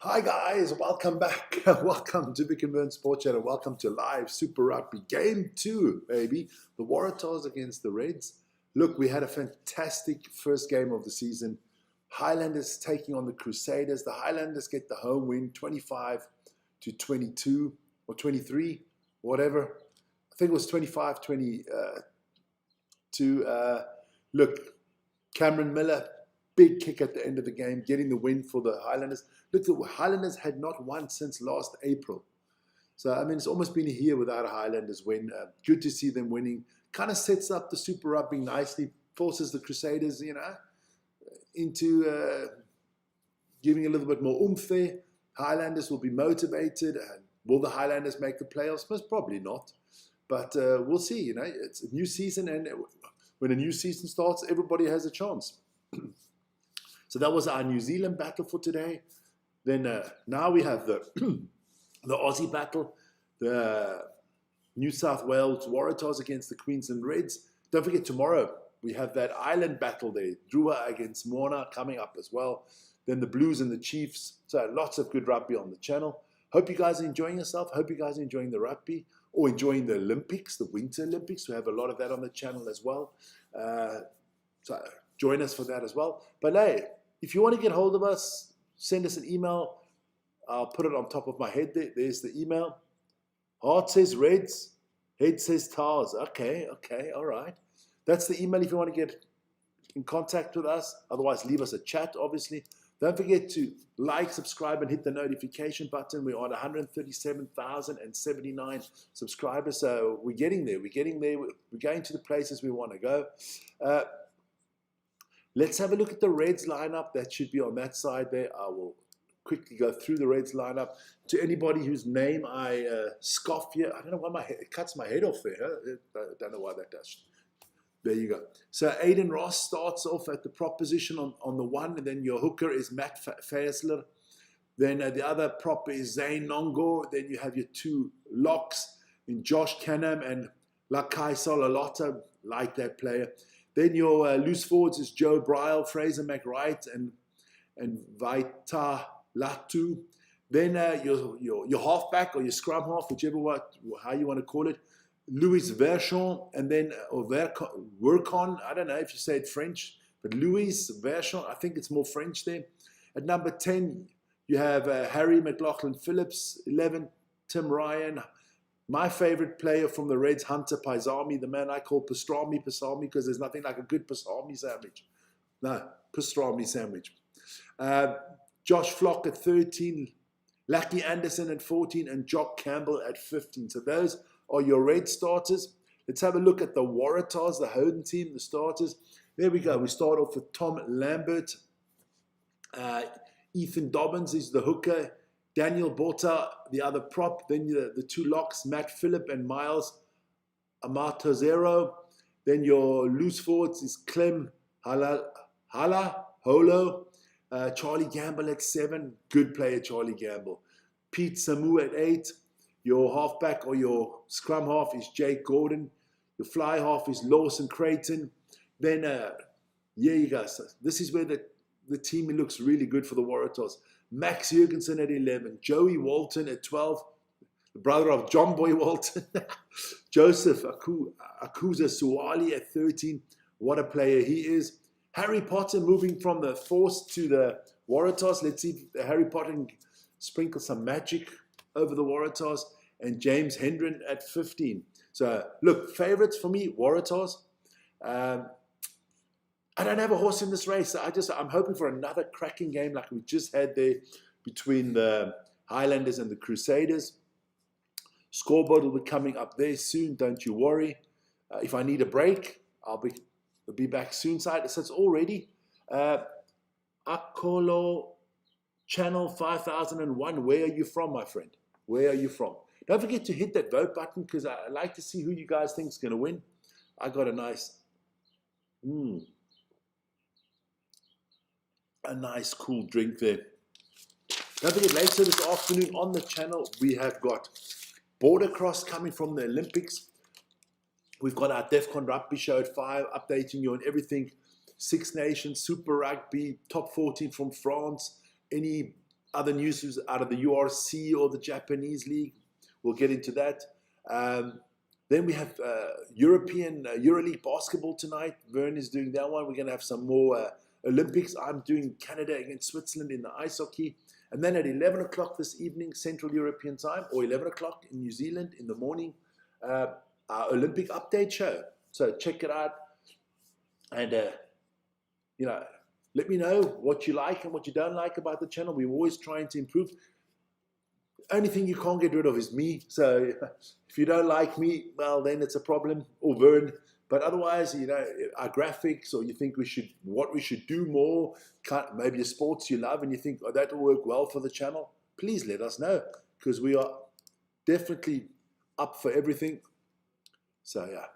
Hi guys, welcome back. Welcome to Vic and Vern Sports Channel. Welcome to live Super Rugby Game 2, baby. The Waratahs against the Reds. Look, we had a fantastic first game of the season. Highlanders taking on the Crusaders. The Highlanders get the home win, 25-22 or 23, whatever. I think it was 25-22. Look, Cameron Miller, big kick at the end of the game, getting the win for the Highlanders. Look, the Highlanders had not won since last April. So, I mean, it's almost been a year without a Highlanders win. Good to see them winning. Kind of sets up the Super Rugby nicely, forces the Crusaders, into giving a little bit more oomph there. Highlanders will be motivated. Will the Highlanders make the playoffs? Most probably not. But we'll see, It's a new season, and when a new season starts, everybody has a chance. So that was our New Zealand battle for today. Then now we have the Aussie battle, the New South Wales Waratahs against the Queensland Reds. Don't forget, tomorrow we have that island battle there, Drua against Moana coming up as well. Then the Blues and the Chiefs. So lots of good rugby on the channel. Hope you guys are enjoying yourself. Hope you guys are enjoying the rugby or enjoying the Olympics, the Winter Olympics. We have a lot of that on the channel as well. So join us for that as well. But hey, if you want to get hold of us, send us an email. I'll put it on top of my head there. There's the email. Heart says Reds, head says Tars. Okay, all right. That's the email if you want to get in contact with us. Otherwise, leave us a chat, obviously. Don't forget to like, subscribe, and hit the notification button. We're on 137,079 subscribers, so we're getting there. We're going to the places we want to go. Let's have a look at the Reds lineup. That should be on that side there. I will quickly go through the Reds lineup. To anybody whose name I scoff here, I don't know why it cuts my head off there. Huh? I don't know why that does. There you go. So Aiden Ross starts off at the prop position on the one, and then your hooker is Matt Faisler. Then the other prop is Zane Nongo. Then you have your two locks in Josh Canham and Lakai Sololotta, like that player. Then your loose forwards is Joe Bryle, Fraser McWright, and Vaita Latu. Then your halfback or your scrum half, how you want to call it, Louis Verchon, and then Worcon. I don't know if you say it French, but Louis Verchon, I think it's more French there. At number 10, you have Harry McLaughlin Phillips. 11, Tim Ryan. My favorite player from the Reds, Hunter Paisami, the man I call Pastrami, because there's nothing like a good pastrami sandwich. No, pastrami sandwich. Josh Flock at 13, Lucky Anderson at 14, and Jock Campbell at 15. So those are your Red starters. Let's have a look at the Waratahs, the home team, the starters. There we go. We start off with Tom Lambert. Ethan Dobbins is the hooker. Daniel Bota, the other prop. Then the two locks, Matt Phillip and Miles Amatozero. Then your loose forwards is Clem Holo. Charlie Gamble at 7. Good player, Charlie Gamble. Pete Samu at 8. Your halfback or your scrum half is Jake Gordon. Your fly half is Lawson Creighton. Then, here you go. So this is where the team looks really good for the Waratahs. Max Jurgensen at 11. Joey Walton at 12. The brother of John Boy Walton. Joseph Akuza Suwali at 13. What a player he is. Harry Potter moving from the Force to the Waratahs. Let's see if Harry Potter can sprinkle some magic over the Waratahs. And James Hendren at 15. So, look, favorites for me, Waratahs. I don't have a horse in this race. I'm hoping for another cracking game like we just had there between the Highlanders and the Crusaders. Scoreboard will be coming up there soon. Don't you worry. If I need a break, I'll be back soon. So it's already Akolo Channel 5001. Where are you from, my friend? Where are you from? Don't forget to hit that vote button because I like to see who you guys think is going to win. I got a nice cool drink there. Don't forget, later this afternoon on the channel, we have got Border Cross coming from the Olympics. We've got our DEFCON Rugby Show at 5, updating you on everything. Six Nations, Super Rugby, top 14 from France, any other news out of the URC or the Japanese league. We'll get into that. Then we have European EuroLeague basketball tonight. Vern is doing that one. We're going to have some more Olympics. I'm doing Canada against Switzerland in the ice hockey. And then at 11 o'clock this evening, Central European time, or 11 o'clock in New Zealand in the morning, our Olympic update show. So check it out. And, let me know what you like and what you don't like about the channel. We're always trying to improve. Only thing you can't get rid of is me. So if you don't like me, well, then it's a problem, or Vern. But otherwise, our graphics, or you think what we should do more, maybe a sports you love and you think, oh, that will work well for the channel, please let us know, because we are definitely up for everything. So, yeah.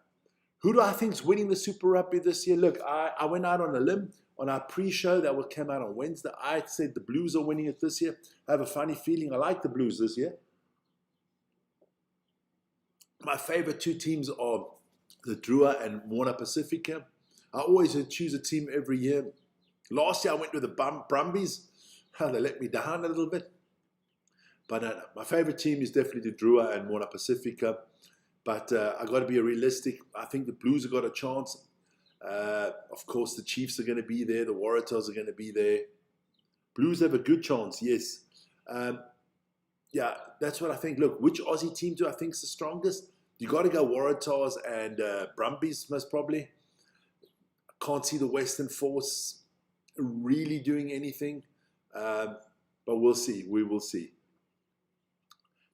Who do I think is winning the Super Rugby this year? Look, I went out on a limb on our pre-show that will come out on Wednesday. I said the Blues are winning it this year. I have a funny feeling I like the Blues this year. My favorite two teams are the Drua and Moana Pacifica. I always choose a team every year. Last year I went with the Brumbies. They let me down a little bit. But my favorite team is definitely the Drua and Moana Pacifica. But I got to be realistic. I think the Blues have got a chance. Of course, the Chiefs are going to be there. The Waratahs are going to be there. Blues have a good chance, yes. Yeah, that's what I think. Look, which Aussie team do I think is the strongest? You got to go Waratahs and Brumbies, most probably. I can't see the Western Force really doing anything. But we'll see. We will see.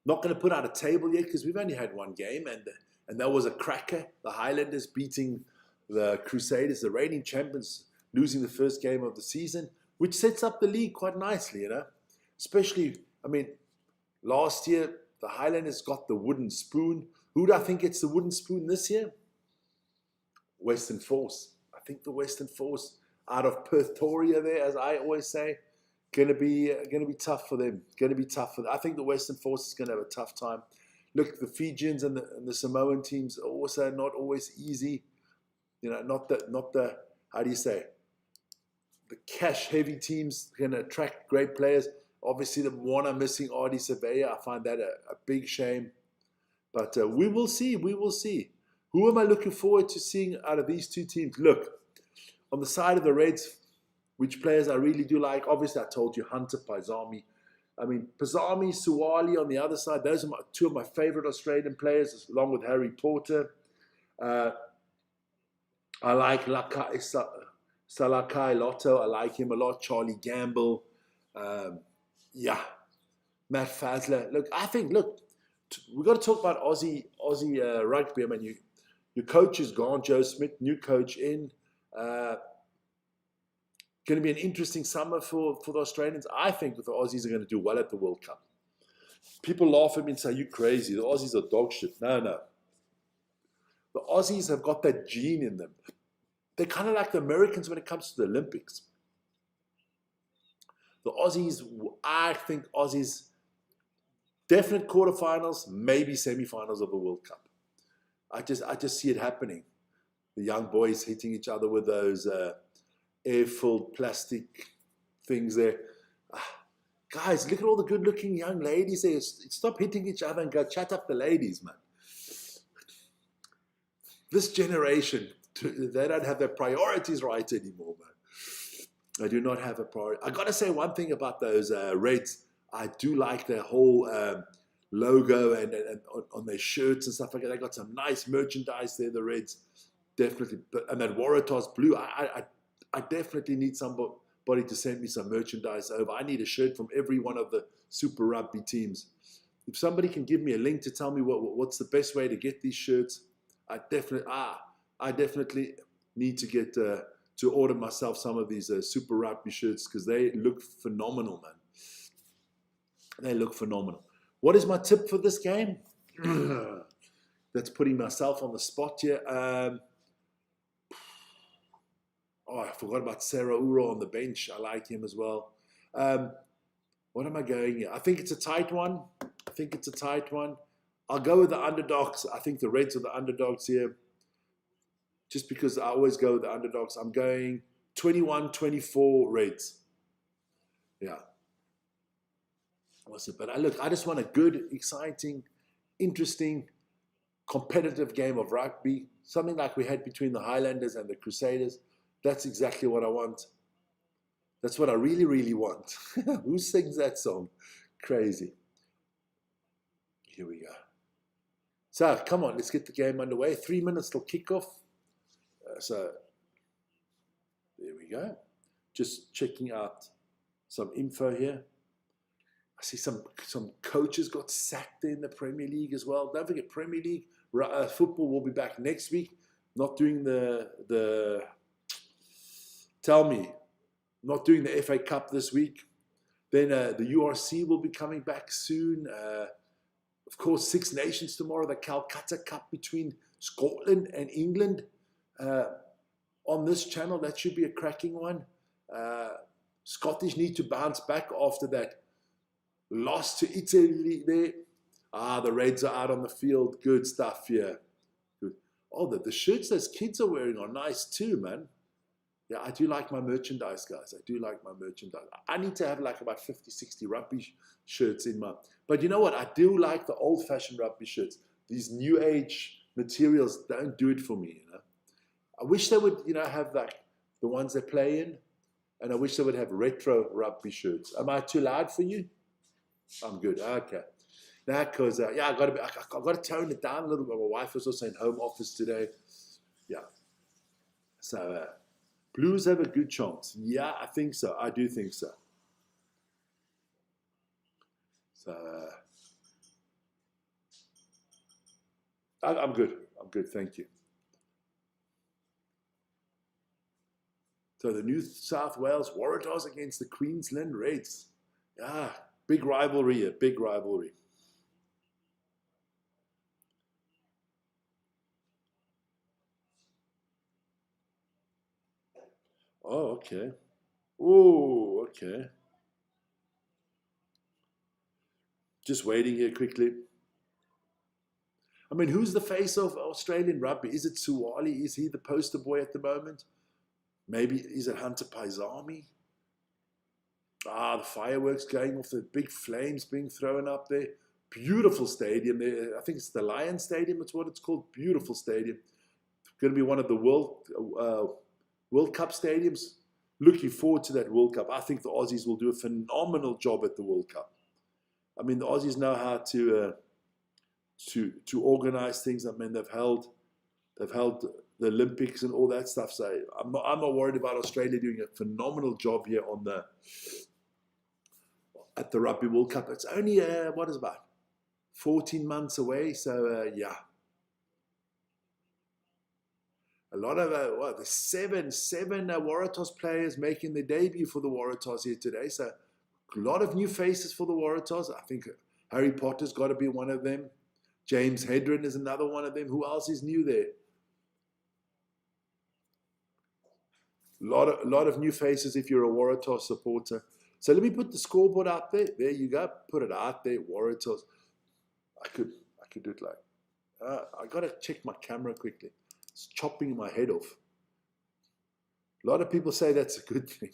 Not going to put out a table yet because we've only had one game, and that was a cracker. The Highlanders beating the Crusaders, the reigning champions, losing the first game of the season, which sets up the league quite nicely, Especially, last year, the Highlanders got the wooden spoon. Who do I think gets the wooden spoon this year? Western Force. I think the Western Force out of Pretoria there, as I always say, Going to be tough for them. I think the Western Force is going to have a tough time. Look, the Fijians and the Samoan teams are also not always easy. Not the how do you say? The cash-heavy teams going to attract great players. Obviously, the Moana missing Artie Surveyor, I find that a big shame. But we will see. We will see. Who am I looking forward to seeing out of these two teams? Look, on the side of the Reds, which players I really do like. Obviously, I told you Hunter, Paisami. Paisami, Suwali on the other side. Those are two of my favorite Australian players, along with Harry Porter. I like Salakai Lotto. I like him a lot. Charlie Gamble. Matt Fazler. We've got to talk about Aussie rugby. Your coach is gone, Joe Smith. New coach in. Going to be an interesting summer for the Australians. I think that the Aussies are going to do well at the World Cup. People laugh at me and say, you crazy. The Aussies are dog shit. No. The Aussies have got that gene in them. They're kind of like the Americans when it comes to the Olympics. I think Aussies, definite quarterfinals, maybe semifinals of the World Cup. I just see it happening. The young boys hitting each other with those air-filled plastic things there. Guys, look at all the good-looking young ladies there. Stop hitting each other and go chat up the ladies, man. This generation, they don't have their priorities right anymore, man. They do not have a priority. I got to say one thing about those Reds. I do like their whole logo and on their shirts and stuff like that. They got some nice merchandise there, the Reds. Definitely. And that Waratahs blue, I definitely need somebody to send me some merchandise over. I need a shirt from every one of the Super Rugby teams. If somebody can give me a link to tell me what's the best way to get these shirts, I definitely need to get to order myself some of these Super Rugby shirts because they look phenomenal, man. They look phenomenal. What is my tip for this game? That's putting myself on the spot here. I forgot about Sarah Uro on the bench. I like him as well. What am I going here? I think it's a tight one. I'll go with the underdogs. I think the Reds are the underdogs here. Just because I always go with the underdogs. I'm going 21-24 Reds. Yeah. what's it? But look, I just want a good, exciting, interesting, competitive game of rugby, something like we had between the Highlanders and the Crusaders. That's exactly what I want. That's what I really, really want. Who sings that song? Crazy. Here we go. So, come on, let's get the game underway. 3 minutes till kickoff. So, there we go. Just checking out some info here. I see some coaches got sacked in the Premier League as well. Don't forget, Premier League football will be back next week. Not doing the not doing the FA Cup this week. Then the URC will be coming back soon. Of course, Six Nations tomorrow, the Calcutta Cup between Scotland and England on this channel. That should be a cracking one. Scottish need to bounce back after that loss to Italy there. The Reds are out on the field. Good stuff here. Good. Oh, the shirts those kids are wearing are nice too, man. Yeah, I do like my merchandise, guys. I do like my merchandise. I need to have like about 50, 60 rugby shirts in my... But you know what? I do like the old-fashioned rugby shirts. These new age materials don't do it for me, you know. I wish they would, have like the ones they play in. And I wish they would have retro rugby shirts. Am I too loud for you? I'm good. Okay. Now, because, I got to tone it down a little bit. My wife was also in home office today. Yeah. So... Blues have a good chance. Yeah, I think so. I do think so. So, I'm good. I'm good. Thank you. So the New South Wales Waratahs against the Queensland Reds. Yeah, big rivalry here. Big rivalry. Oh, okay. Oh, okay. Just waiting here quickly. I mean, who's the face of Australian rugby? Is it Suwali? Is he the poster boy at the moment? Maybe, is it Hunter Paisami? The fireworks going off, the big flames being thrown up there. Beautiful stadium there. I think it's the Lion Stadium, it's what it's called. Beautiful stadium. Going to be one of the World Cup stadiums. Looking forward to that World Cup. I think the Aussies will do a phenomenal job at the World Cup. I mean, the Aussies know how to organize things. I mean, they've held the Olympics and all that stuff. So I'm not worried about Australia doing a phenomenal job here at the Rugby World Cup. It's only what is about 14 months away. So yeah. A lot of the seven Waratahs players making their debut for the Waratahs here today. So a lot of new faces for the Waratahs. I think Harry Potter's got to be one of them. James Hedren is another one of them. Who else is new there? A lot of new faces if you're a Waratahs supporter. So let me put the scoreboard out there. There you go. Put it out there. Waratahs. I could do it like. I got to check my camera quickly. It's chopping my head off. A lot of people say that's a good thing.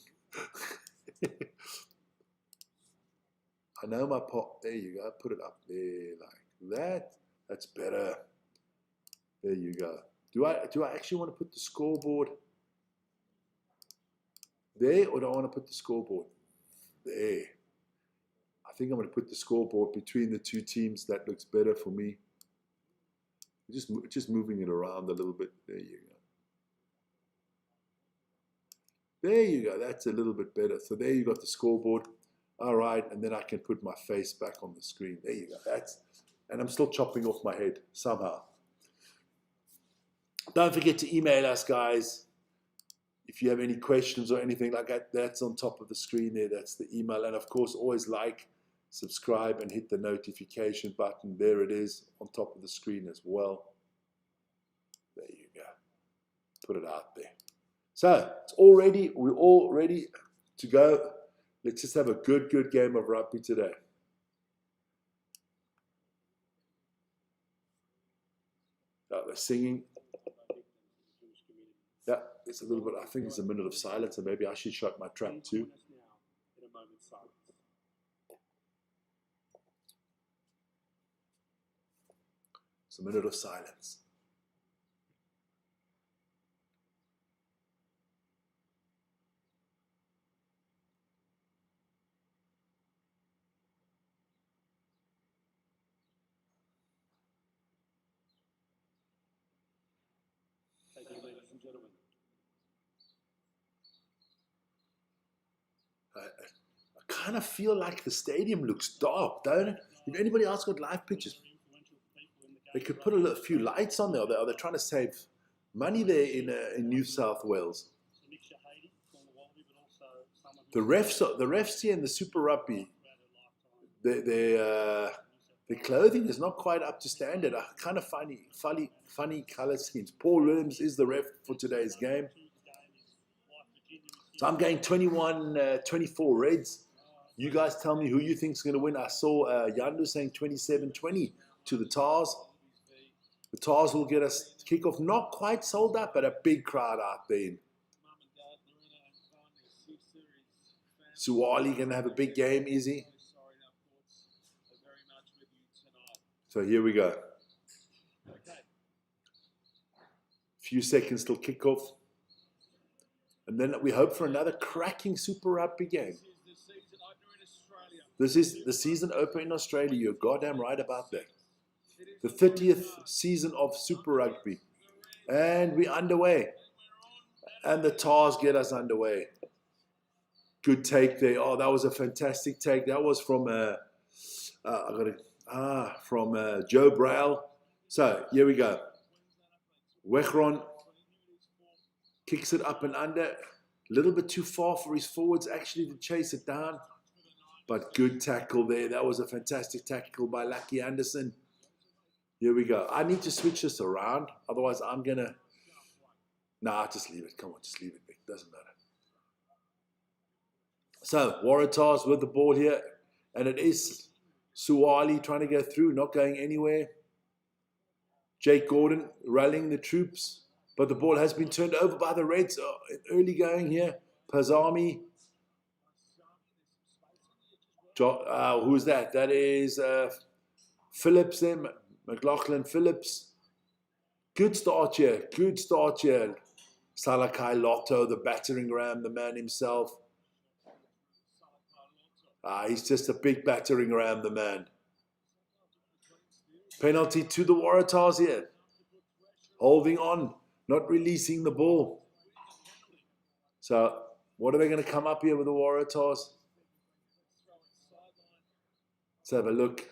I know my pop. There you go. Put it up there like that. That's better. There you go. Do I actually want to put the scoreboard there, or do I want to put the scoreboard there? I think I'm going to put the scoreboard between the two teams. That looks better for me. Just moving it around a little bit. There you go. There you go. That's a little bit better. So there you got the scoreboard. All right, and then I can put my face back on the screen. There you go. And I'm still chopping off my head somehow. Don't forget to email us, guys. If you have any questions or anything like that, that's on top of the screen there. That's the email. And of course, always like, subscribe, and hit the notification button. There it is on top of the screen as well. There you go. Put it out there. So we're all ready to go. Let's just have a good game of rugby today. They're singing. Yeah, it's a little bit, I think it's a minute of silence, and maybe I should shut my trap too. It's a minute of silence. Thank you, ladies and gentlemen. I kind of feel like the stadium looks dark, don't it? If anybody else got live pictures, they could put a few lights on there. Are they trying to save money there in New South Wales? The refs here in the Super Rugby, their clothing is not quite up to standard. Kind of funny color schemes. Paul Williams is the ref for today's game. So I'm going 21-24 Reds. You guys tell me who you think is going to win. I saw Yandu saying 27-20 to the Tars. The Tars will get us kickoff. Not quite sold out, but a big crowd out there. Suwali going to have a big game, is he? So here we go. Few seconds till kickoff. And then we hope for another cracking Super Rugby game. This is the season opener in Australia. You're goddamn right about that. The 30th season of Super Rugby. And we're underway. And the Tars get us underway. Good take there. Oh, that was a fantastic take. That was from Joe Braille. So here we go. Wechron kicks it up and under. A little bit too far for his forwards actually to chase it down. But good tackle there. That was a fantastic tackle by Lucky Anderson. Here we go. I need to switch this around. Otherwise, I'm going to... Nah, just leave it. Come on, just leave it. It doesn't matter. So, Waratahs with the ball here. And it is Suwali trying to go through, not going anywhere. Jake Gordon rallying the troops. But the ball has been turned over by the Reds. Early going here. Pazami. Who's that? That is Phillips there. McLaughlin Phillips. Good start here. Good start here. Salakai Lotto, the battering ram, the man himself. He's just a big battering ram, the man. Penalty to the Waratahs here. Holding on. Not releasing the ball. So, what are they going to come up here with the Waratahs? Let's have a look.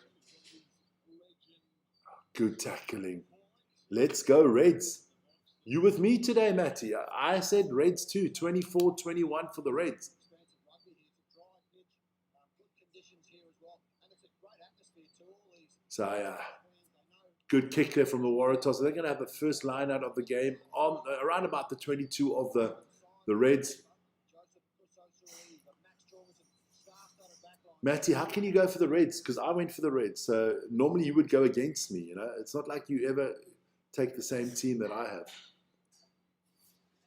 Good tackling. Let's go, Reds. You with me today, Matty? I said Reds too. 24-21 for the Reds. So, good kick there from the Waratahs. They're going to have the first line out of the game on around about the 22 of the Reds. Matty, how can you go for the Reds? Because I went for the Reds. So normally you would go against me. You know, it's not like you ever take the same team that I have.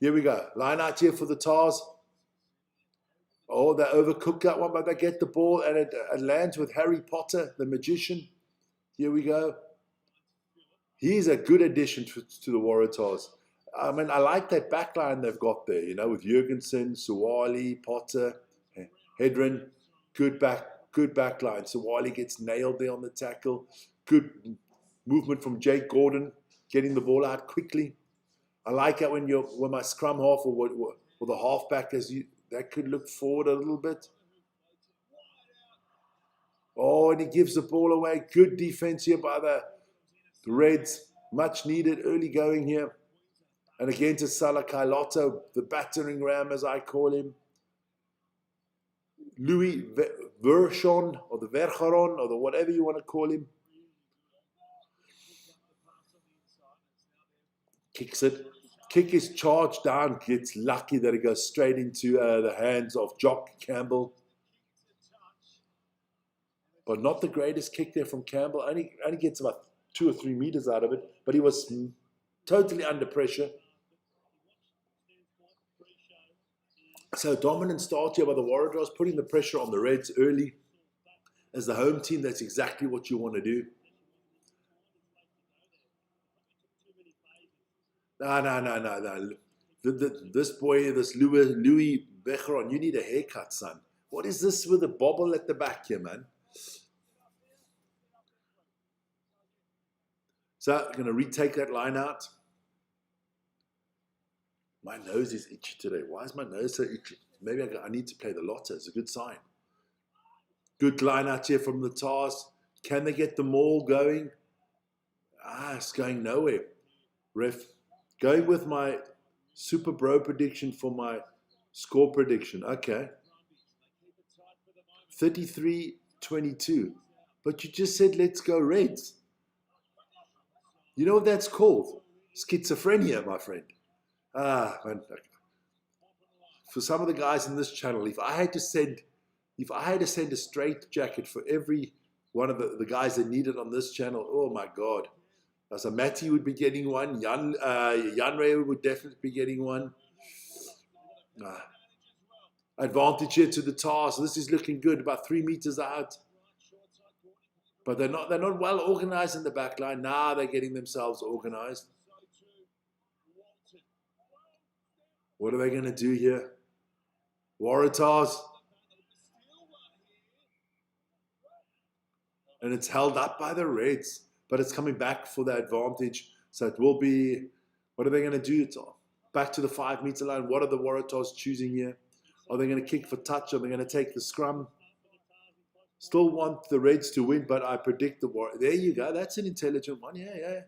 Here we go. Line out here for the Tars. Oh, they overcooked that one, but they get the ball and it lands with Harry Potter, the magician. Here we go. He's a good addition to the Waratahs. I mean, I like that backline they've got there, you know, with Jurgensen, Suwali, Potter, Hedren. Good backline. Suwali gets nailed there on the tackle. Good movement from Jake Gordon, getting the ball out quickly. I like it when my scrum half or the halfback that could look forward a little bit. Oh, and he gives the ball away. Good defense here by the Reds. Much needed early going here. And again to Salakai Lotto, the battering ram as I call him. Louis Verchon or the Vercheron or the whatever you want to call him. Kicks it. Kick is charged down. Gets lucky that it goes straight into the hands of Jock Campbell. But not the greatest kick there from Campbell. Only gets about 2 or 3 meters out of it. But he was totally under pressure. So dominant start here by the Waratahs, putting the pressure on the Reds early. As the home team, that's exactly what you want to do. No, no, no, no, no. This boy, this Louis Becheron, you need a haircut, son. What is this with the bobble at the back here, man? So I'm going to retake that line out. My nose is itchy today. Why is my nose so itchy? Maybe I need to play the lotto. It's a good sign. Good line out here from the Tars. Can they get the maul going? It's going nowhere. Ref, going with my Super Bro prediction for my score prediction. Okay. 33-22. But you just said, let's go Reds. You know what that's called? Schizophrenia, my friend. Man. For some of the guys in this channel, if I had to send a straight jacket for every one of the guys that need it on this channel, oh my God. So Matty would be getting one. Jan Ray would definitely be getting one. Advantage here to the Tars. This is looking good, about 3 meters out. But they're not well organized in the back line. Now they're getting themselves organized. What are they going to do here? Waratahs. And it's held up by the Reds. But it's coming back for the advantage. So it will be, what are they going to do? It's back to the 5 meter line. What are the Waratahs choosing here? Are they going to kick for touch? Are they going to take the scrum? Still want the Reds to win, but I predict the war. There you go. That's an intelligent one. Yeah.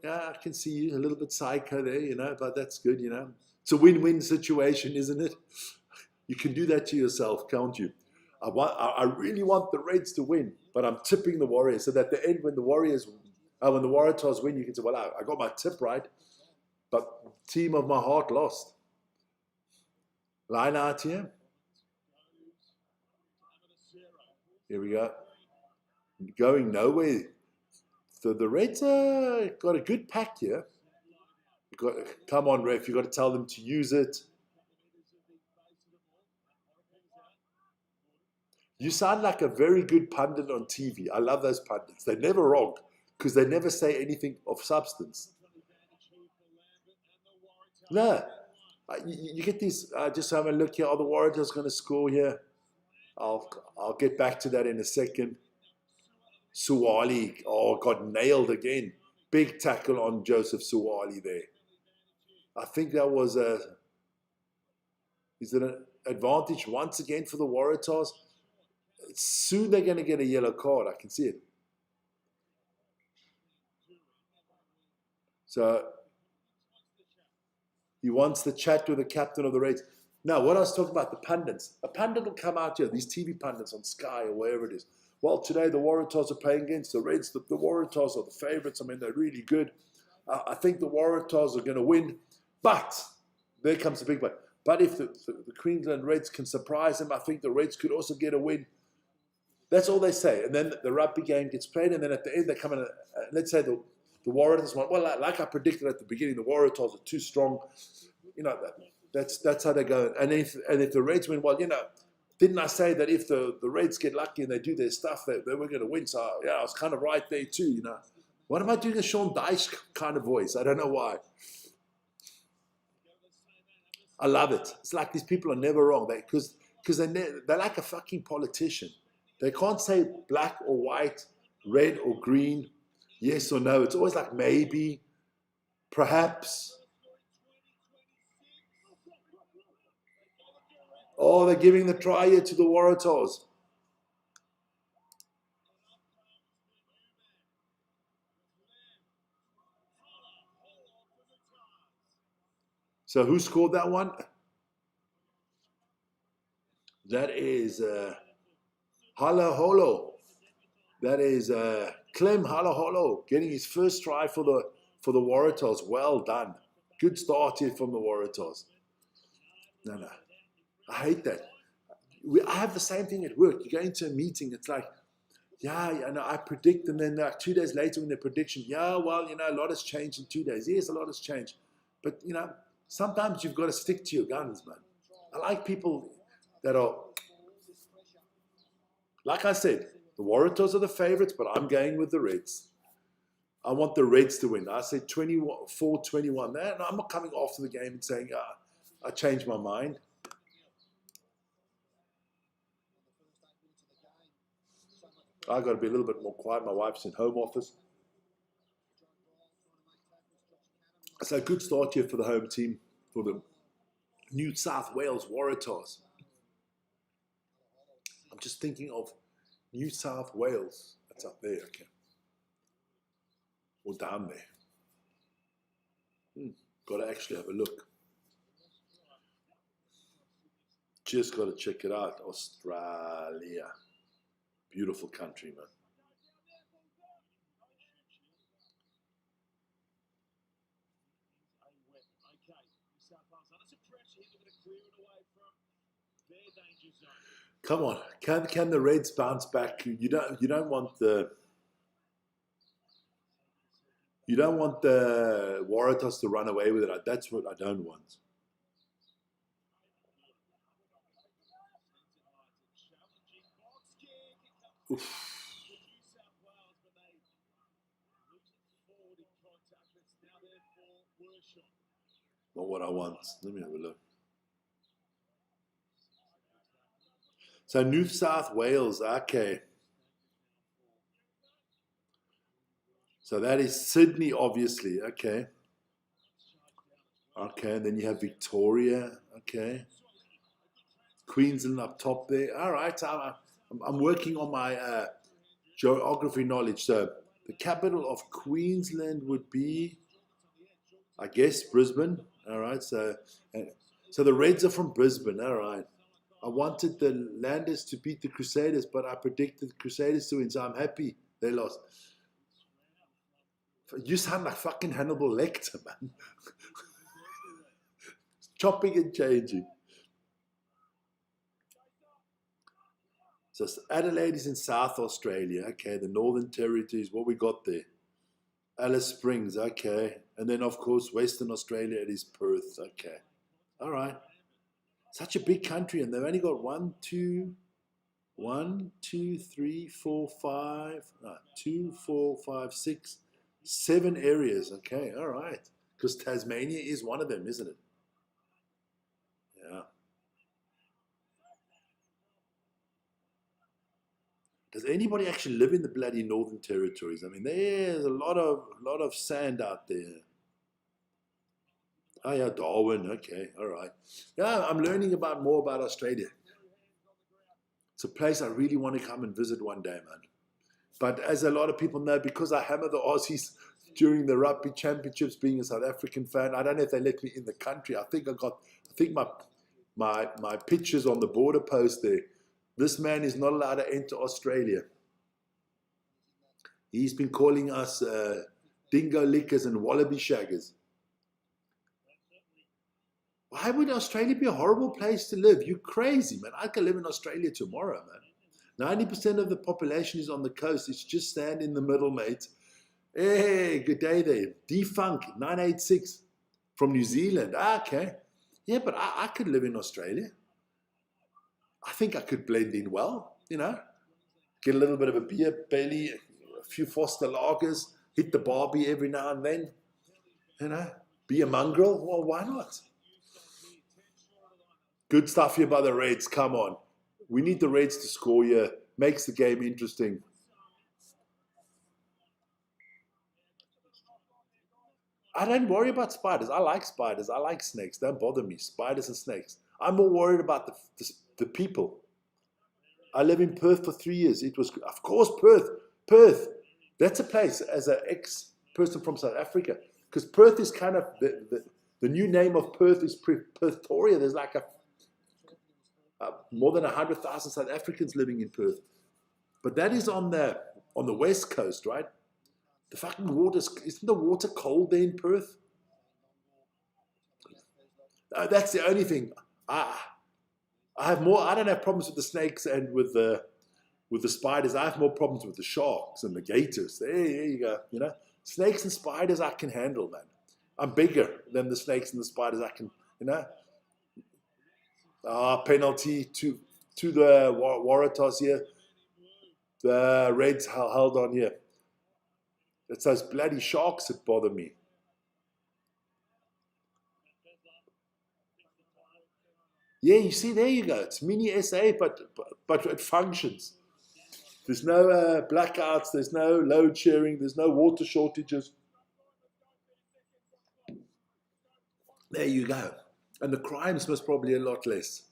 I can see you a little bit psycho there, but that's good, It's a win-win situation, isn't it? You can do that to yourself, can't you? I really want the Reds to win, but I'm tipping the Warriors. So that at the end, when the Waratahs win, you can say, well, I got my tip right, but team of my heart lost. Line out here. Here we go. Going nowhere. So the Reds got a good pack here. Come on, ref. You've got to tell them to use it. You sound like a very good pundit on TV. I love those pundits. They're never wrong because they never say anything of substance. No. You get these, just have a look here. Are the Waratahs going to score here? I'll get back to that in a second. Suwali, got nailed again. Big tackle on Joseph Suwali there. I think that was is it an advantage once again for the Waratahs? Soon they're going to get a yellow card. I can see it. So he wants to chat with the captain of the Reds. Now, what I was talking about, the pundits. A pundit will come out here, these TV pundits on Sky or wherever it is. Well, today the Waratahs are playing against the Reds. The Waratahs are the favorites. I mean, they're really good. I think the Waratahs are going to win. But, there comes the big but. But if the Queensland Reds can surprise them, I think the Reds could also get a win. That's all they say. And then the rugby game gets played, and then at the end they come in, let's say the Waratahs won. Well, like I predicted at the beginning, the Waratahs are too strong. That's how they go. And if the Reds win, well, didn't I say that if the Reds get lucky and they do their stuff, they were going to win? So, I was kind of right there too, What am I doing a Sean Dyche kind of voice? I don't know why. I love it. It's like these people are never wrong. Because they're like a fucking politician. They can't say black or white, red or green, yes or no. It's always like maybe, perhaps. Oh, they're giving the try here to the Waratahs. So who scored that one? That is Halaholo. That is Clem Halaholo getting his first try for the Waratahs. Well done. Good start here from the Waratahs. No. I hate that. I have the same thing at work. You go into a meeting, it's like, I predict, and then 2 days later when the prediction, a lot has changed in 2 days. Yes, a lot has changed. But, sometimes you've got to stick to your guns, man. I like people that are, like I said, the Waratahs are the favorites, but I'm going with the Reds. I want the Reds to win. I say 24-21. No, I'm not coming after the game and saying, I changed my mind. I've got to be a little bit more quiet. My wife's in home office. So a good start here for the home team, for the New South Wales Waratahs. I'm just thinking of New South Wales. That's up there, okay. Or down there. Got to actually have a look. Just got to check it out. Australia. Beautiful country, man. Come on, can the Reds bounce back? You don't want the Waratahs to run away with it. That's what I don't want. Oof. Not what I want. Let me have a look. So New South Wales, okay. So that is Sydney, obviously, okay. Okay, and then you have Victoria, okay. Queensland up top there. All right, I'm working on my geography knowledge. So the capital of Queensland would be, I guess, Brisbane. All right, so the Reds are from Brisbane. All right. I wanted the Landers to beat the Crusaders, but I predicted the Crusaders to win, so I'm happy they lost. You sound like fucking Hannibal Lecter, man. Chopping and changing. So Adelaide is in South Australia. Okay, the Northern Territories, what we got there? Alice Springs, okay. And then, of course, Western Australia, it is Perth, okay. All right. Such a big country, and they've only got 7 areas. Okay, all right. Because Tasmania is one of them, isn't it? Yeah. Does anybody actually live in the bloody Northern Territories? I mean, there's a lot of sand out there. Oh yeah, Darwin. Okay, all right. Yeah, I'm learning more about Australia. It's a place I really want to come and visit one day, man. But as a lot of people know, because I hammer the Aussies during the rugby championships, being a South African fan, I don't know if they let me in the country. I think my pictures on the border post there. This man is not allowed to enter Australia. He's been calling us dingo lickers and wallaby shaggers. Why would Australia be a horrible place to live? You're crazy, man. I could live in Australia tomorrow, man. 90% of the population is on the coast. It's just sand in the middle, mate. Hey, good day there. Defunk 986 from New Zealand. Okay. Yeah, but I could live in Australia. I think I could blend in well, Get a little bit of a beer belly, a few Foster lagers, hit the barbie every now and then, Be a mongrel. Well, why not? Good stuff here by the Reds. Come on. We need the Reds to score here. Makes the game interesting. I don't worry about spiders. I like spiders. I like snakes. Don't bother me. Spiders and snakes. I'm more worried about the people. I live in Perth for 3 years. It was, of course, Perth. That's a place as an ex-person from South Africa. Because Perth is kind of, the new name of Perth is Pretoria. There's like more than 100,000 South Africans living in Perth. But that is on the west coast, right? The fucking isn't the water cold there in Perth? That's the only thing. I don't have problems with the snakes and with the spiders. I have more problems with the sharks and the gators. There you go. Snakes and spiders I can handle, man. I'm bigger than the snakes and the spiders. I can, penalty to the Waratahs here. The Reds held on here. It's those bloody sharks that bother me. Yeah, you see, there you go. It's mini SA, but it functions. There's no blackouts. There's no load sharing. There's no water shortages. There you go. And the crimes must probably a lot less.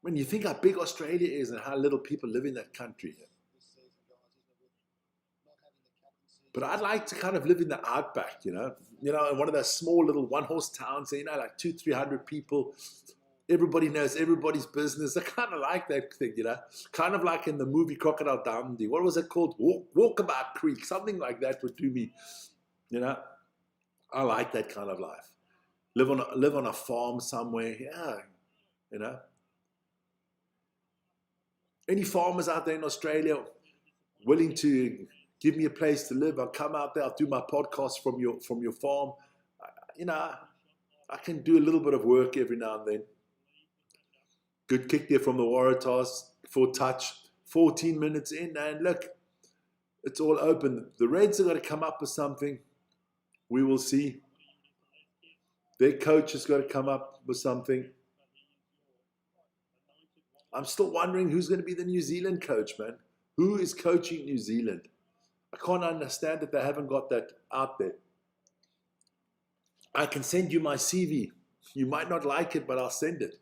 When you think how big Australia is and how little people live in that country. But I'd like to kind of live in the outback, in one of those small little one-horse towns, like 200-300 people. Everybody knows everybody's business. I kind of like that thing, kind of like in the movie Crocodile Dundee. What was it called? Walkabout Creek, something like that would do me, I like that kind of life. Live on a farm somewhere, yeah, Any farmers out there in Australia willing to give me a place to live? I'll come out there. I'll do my podcast from your farm. I can do a little bit of work every now and then. Good kick there from the Waratahs for touch. 14 minutes in, and look, it's all open. The Reds are going to come up with something. We will see. Their coach has got to come up with something. I'm still wondering who's going to be the New Zealand coach, man. Who is coaching New Zealand? I can't understand that they haven't got that out there. I can send you my CV. You might not like it, but I'll send it.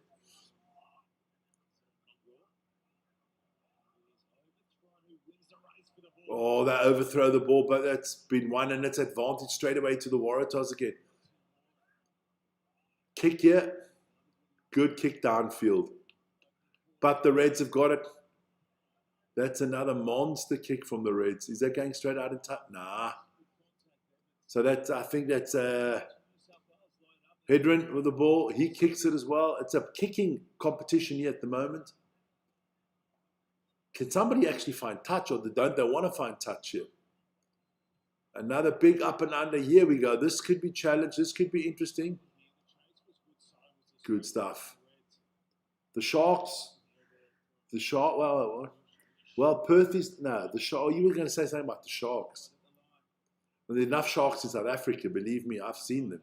Oh, they overthrow the ball, but that's been won, and it's advantage straight away to the Waratahs again. Kick here. Good kick downfield. But the Reds have got it. That's another monster kick from the Reds. Is that going straight out in touch? Nah. So I think that's Hedren with the ball. He kicks it as well. It's a kicking competition here at the moment. Can somebody actually find touch, or don't they want to find touch here? Another big up and under. Here we go. This could be challenged. This could be interesting. Good stuff. The Sharks. Well, Perth is, no, the Sharks. You were going to say something about the Sharks. Well, there are enough Sharks in South Africa, believe me, I've seen them.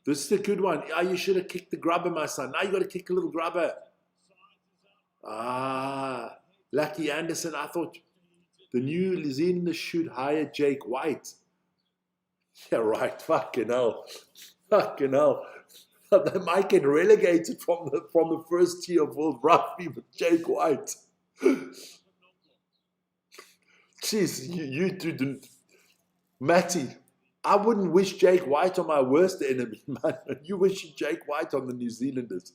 This is a good one. You should have kicked the grubber, my son. Now you got to kick a little grubber. Lucky Anderson. I thought the New Zealanders should hire Jake White. Yeah, right. Fucking hell. They might get relegated from the first tier of World Rugby with Jake White. Jeez, you two, Matty. I wouldn't wish Jake White on my worst enemy, man. You wish Jake White on the New Zealanders.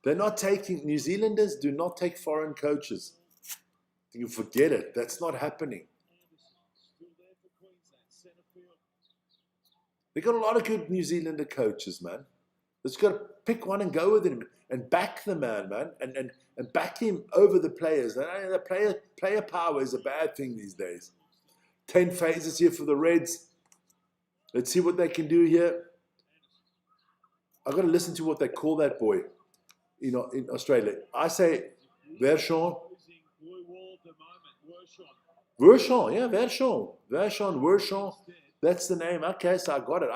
They're not taking, New Zealanders do not take foreign coaches. You forget it. That's not happening. They got a lot of good New Zealander coaches, man. Just got to pick one and go with him and back the man, and back him over the players. And the player power is a bad thing these days. 10 phases here for the Reds. Let's see what they can do here. I've got to listen to what they call that boy, in Australia. I say Verchon. Verchon, yeah, Verchon. That's the name. Okay, so I got it.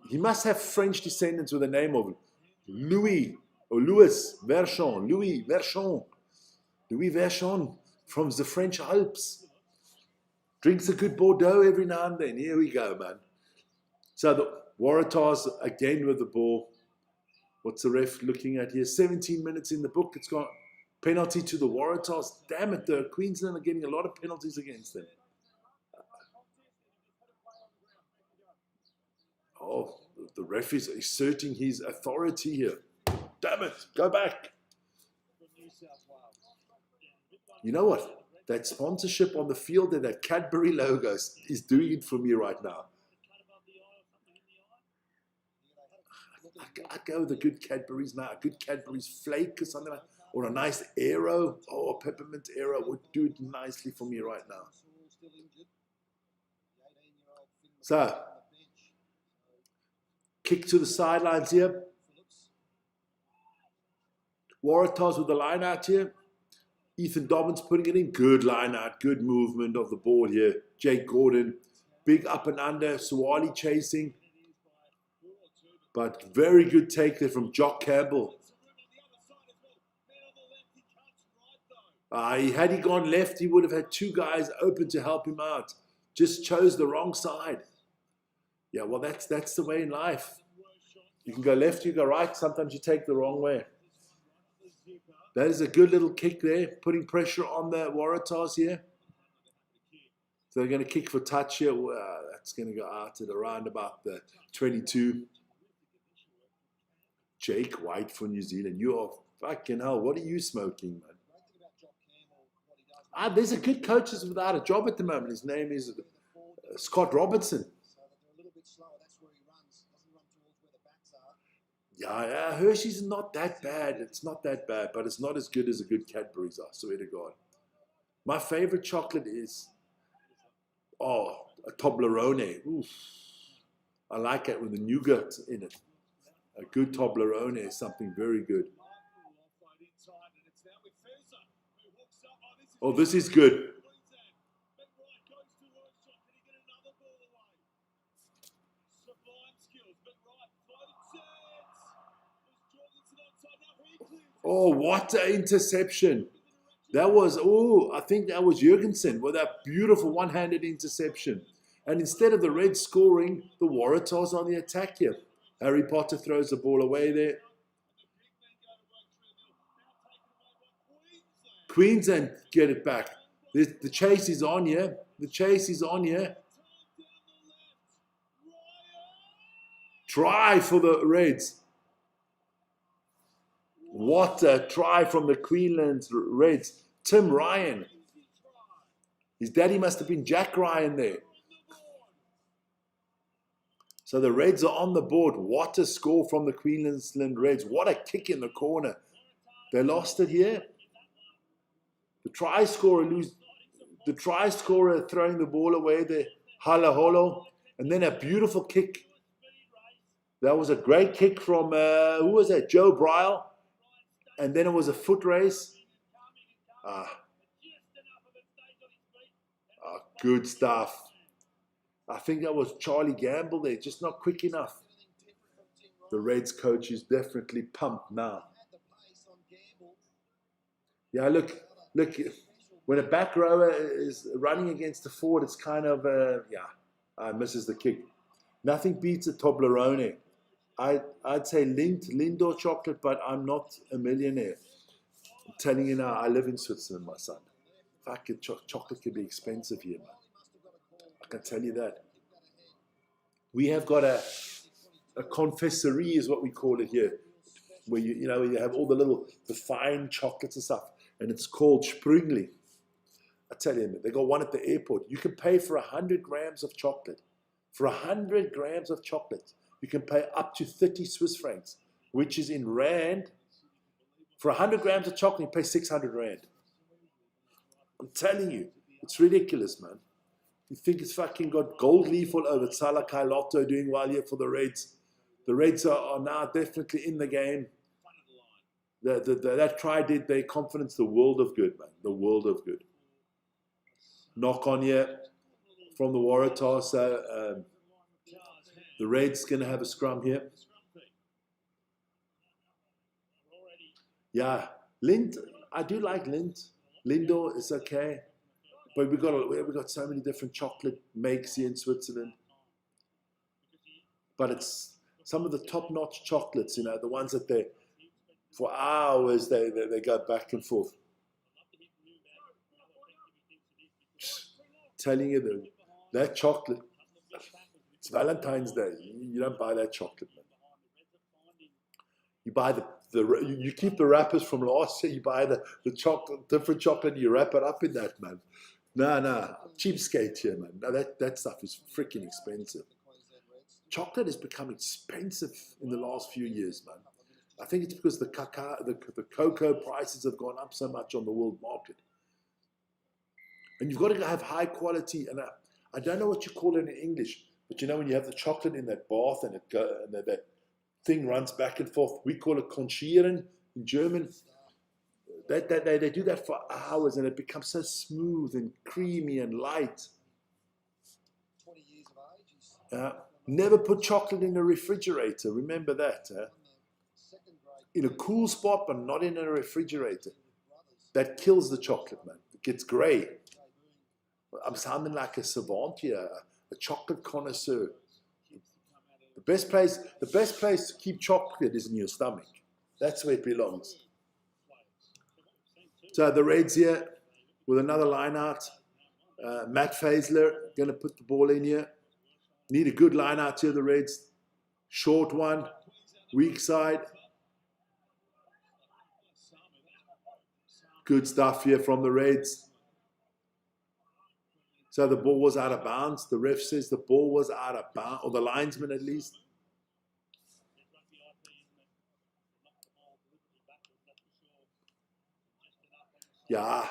He must have French descendants with the name of Louis Verchon. Louis Verchon from the French Alps. Drinks a good Bordeaux every now and then. Here we go, man. So the Waratahs again with the ball. What's the ref looking at here? 17 minutes in the book. It's got penalty to the Waratahs. Damn it, the Queensland are getting a lot of penalties against them. Oh, the ref is asserting his authority here. Damn it, go back. You know what? That sponsorship on the field and that Cadbury logo is doing it for me right now. I'd go with a good Cadbury's now. A good Cadbury's flake or something like that. Or a nice Aero. Oh, a peppermint Aero would do it nicely for me right now. So, Kick to the sidelines here. Waratahs with the line out here. Ethan Dobbins putting it in. Good line out. Good movement of the ball here. Jake Gordon. Big up and under. Suwali chasing. But very good take there from Jock Campbell. Had he gone left, he would have had two guys open to help him out. Just chose the wrong side. Yeah, well, that's the way in life. You can go left, you go right. Sometimes you take the wrong way. That is a good little kick there, putting pressure on the Waratahs here. So they're going to kick for touch here. That's going to go out at around about the 22. Jake White for New Zealand. You are fucking hell. What are you smoking, man? There's a good coach that's without a job at the moment. His name is Scott Robertson. Yeah, Hershey's not that bad. It's not that bad, but it's not as good as a good Cadbury's, I swear to God. My favorite chocolate is, a Toblerone. Oof. I like it with the nougat in it. A good Toblerone is something very good. Oh, this is good. Oh, what an interception. That was, I think that was Jurgensen with that beautiful one-handed interception. And instead of the Reds scoring, the Waratahs on the attack here. Harry Potter throws the ball away there. Queensland get it back. The chase is on here. The chase is on here. Try for the Reds. What a try from the Queensland Reds. Tim Ryan. His daddy must have been Jack Ryan there. So the Reds are on the board. What a score from the Queensland Reds. What a kick in the corner. They lost it here. The try scorer throwing the ball away there. Holo. And then a beautiful kick. That was a great kick from, who was that? Joe Bryle. And then it was a foot race. Good stuff. I think that was Charlie Gamble there, just not quick enough. The Reds coach is definitely pumped now. Yeah, look, when a back rower is running against the forward, it's kind of, misses the kick. Nothing beats a Toblerone. I'd say Lindor chocolate, but I'm not a millionaire. I'm telling you now, I live in Switzerland, my son. Fucking chocolate can be expensive here, man. I can tell you that. We have got a confessory is what we call it here, where you have all the fine chocolates and stuff, and it's called Sprüngli. I tell you, they got one at the airport. You can pay for 100 grams of chocolate. For 100 grams of chocolate, you can pay up to 30 Swiss francs, which is in rand. For 100 grams of chocolate, you pay 600 rand. I'm telling you, it's ridiculous, man. You think it's fucking got gold leaf all over. Salah Kailoto doing well here for the Reds. The Reds are now definitely in the game. That try did their confidence the world of good, man. The world of good. Knock on here from the Waratahs. So the Reds going to have a scrum here. Yeah, Lind. I do like Lind. Lindor is okay. But we've got so many different chocolate makes here in Switzerland. But it's some of the top-notch chocolates, the ones that for hours they go back and forth. Telling you that chocolate, it's Valentine's Day. You don't buy that chocolate, man. You buy you keep the wrappers from last year. You buy the chocolate, different chocolate. You wrap it up in that, man. No, cheapskate here, man. No, that stuff is freaking expensive. Chocolate has become expensive in the last few years, man. I think it's because the cocoa prices have gone up so much on the world market. And you've got to have high quality, and I don't know what you call it in English, But you know, when you have the chocolate in that bath and that thing runs back and forth, we call it conchieren in German. They do that for hours and it becomes so smooth and creamy and light. Never put chocolate in a refrigerator. Remember that. In a cool spot, but not in a refrigerator. That kills the chocolate, man. It gets grey. I'm sounding like a savant here, a chocolate connoisseur. The best place to keep chocolate is in your stomach. That's where it belongs. So the Reds here with another line out. Matt Faisler going to put the ball in here. Need a good line out here, the Reds. Short one, weak side. Good stuff here from the Reds. So the ball was out of bounds. The ref says the ball was out of bounds, or the linesman at least. Yeah.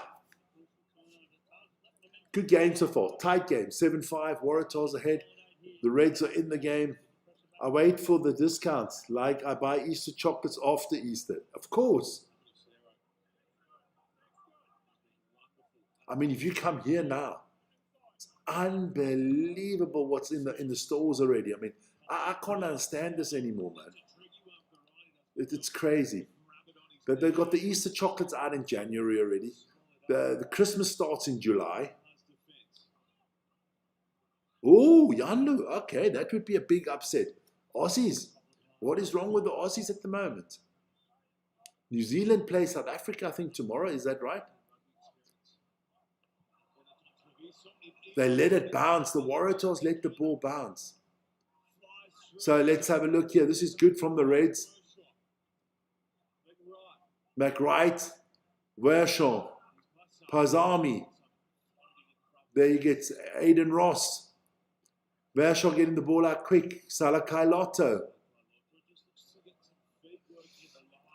Good game so far. Tight game. 7-5. Waratahs ahead. The Reds are in the game. I wait for the discounts. Like I buy Easter chocolates after Easter. Of course. I mean, if you come here now, it's unbelievable what's in the stores already. I mean, I can't understand this anymore, man. It's crazy. But they've got the Easter chocolates out in January already. The Christmas starts in July. Oh, Yanlu. Okay, that would be a big upset. Aussies. What is wrong with the Aussies at the moment? New Zealand plays South Africa, I think, tomorrow. Is that right? They let it bounce. The Waratahs let the ball bounce. So let's have a look here. This is good from the Reds. McWright, Wershon, Pazami. There you get Aiden Ross. Wershon getting the ball out quick. Salakai Lotto.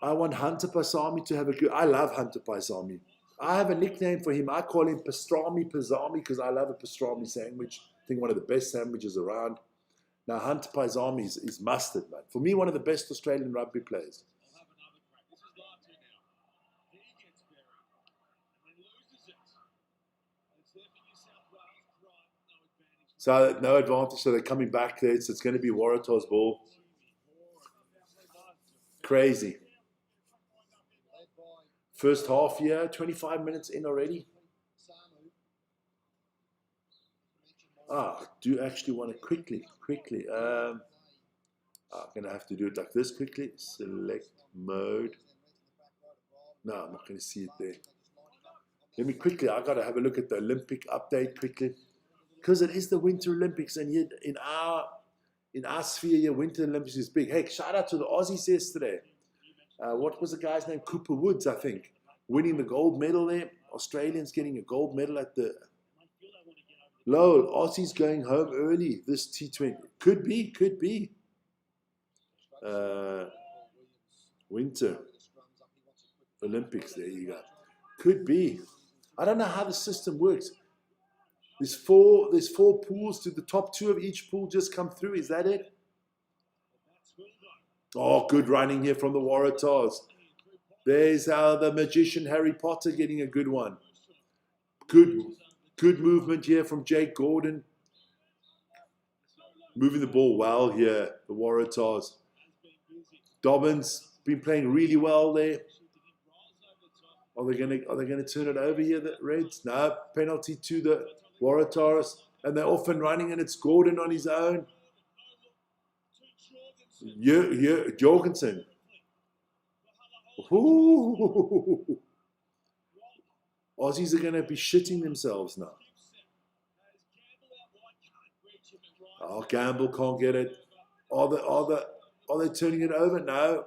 I want Hunter Pasami to have a good... I love Hunter Pasami. I have a nickname for him. I call him Pastrami Pazami because I love a pastrami sandwich. I think one of the best sandwiches around. Now, Hunter Pasami is mustard, man. For me, one of the best Australian rugby players. So, no advantage. So, they're coming back there. So, it's going to be Waratahs ball. Crazy. First half here, 25 minutes in already. I do actually want to quickly. I'm going to have to do it like this quickly. Select mode. No, I'm not going to see it there. Let me quickly, I got to have a look at the Olympic update quickly. Because it is the Winter Olympics, and yet in our sphere here, Winter Olympics is big. Hey, shout out to the Aussies yesterday. What was the guy's name? Cooper Woods, I think. Winning the gold medal there. Australians getting a gold medal at the... Lowell, Aussies going home early this T20. Could be. Winter Olympics, there you go. Could be. I don't know how the system works. There's four pools. To the top two of each pool just come through. Is that it? Oh, good running here from the Waratahs. There's the magician Harry Potter getting a good one. Good movement here from Jake Gordon. Moving the ball well here, the Waratahs. Dobbins been playing really well there. Are they gonna turn it over here, the Reds? No, penalty to the Waratahs, and they're off and running, and it's Gordon on his own. Jorgensen. Ooh. Aussies are going to be shitting themselves now. Oh, Gamble can't get it. Are they turning it over? No.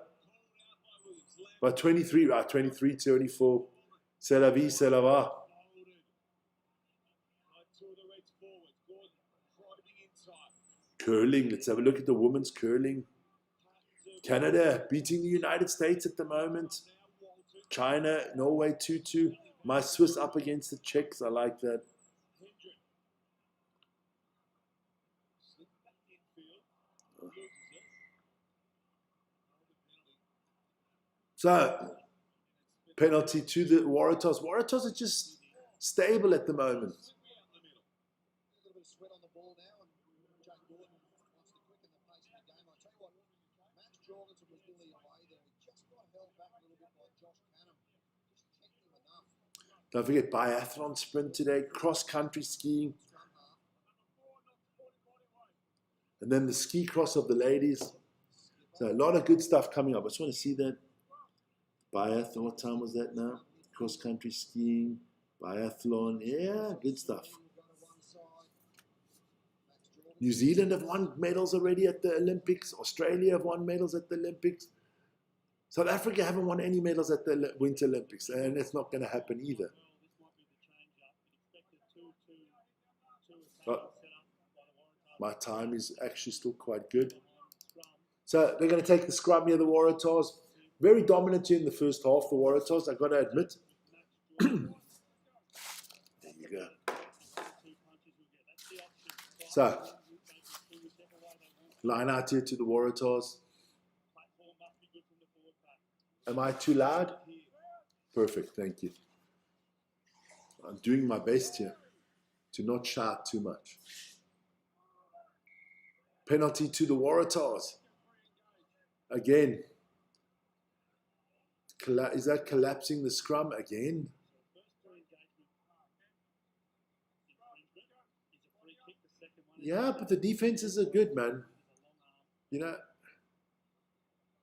By 23, 23-24. C'est la vie, c'est la va. Curling. Let's have a look at the women's curling. Canada beating the United States at the moment. China, Norway 2-2. My Swiss up against the Czechs. I like that. So, penalty to the Waratahs. Waratahs are just stable at the moment. Don't forget biathlon sprint today, cross-country skiing. And then the ski cross of the ladies. So a lot of good stuff coming up. I just want to see that. Biathlon, what time was that now? Cross-country skiing, biathlon. Yeah, good stuff. New Zealand have won medals already at the Olympics. Australia have won medals at the Olympics. South Africa haven't won any medals at the Winter Olympics, and it's not going to happen either. But my time is actually still quite good. So they're going to take the scrum here, the Waratahs. Very dominant here in the first half, the Waratahs, I've got to admit. There you go. So, line out here to the Waratahs. Am I too loud? Perfect, thank you. I'm doing my best here to not shout too much. Penalty to the Waratahs. Again. Is that collapsing the scrum again? Yeah, but the defenses are good, man. You know,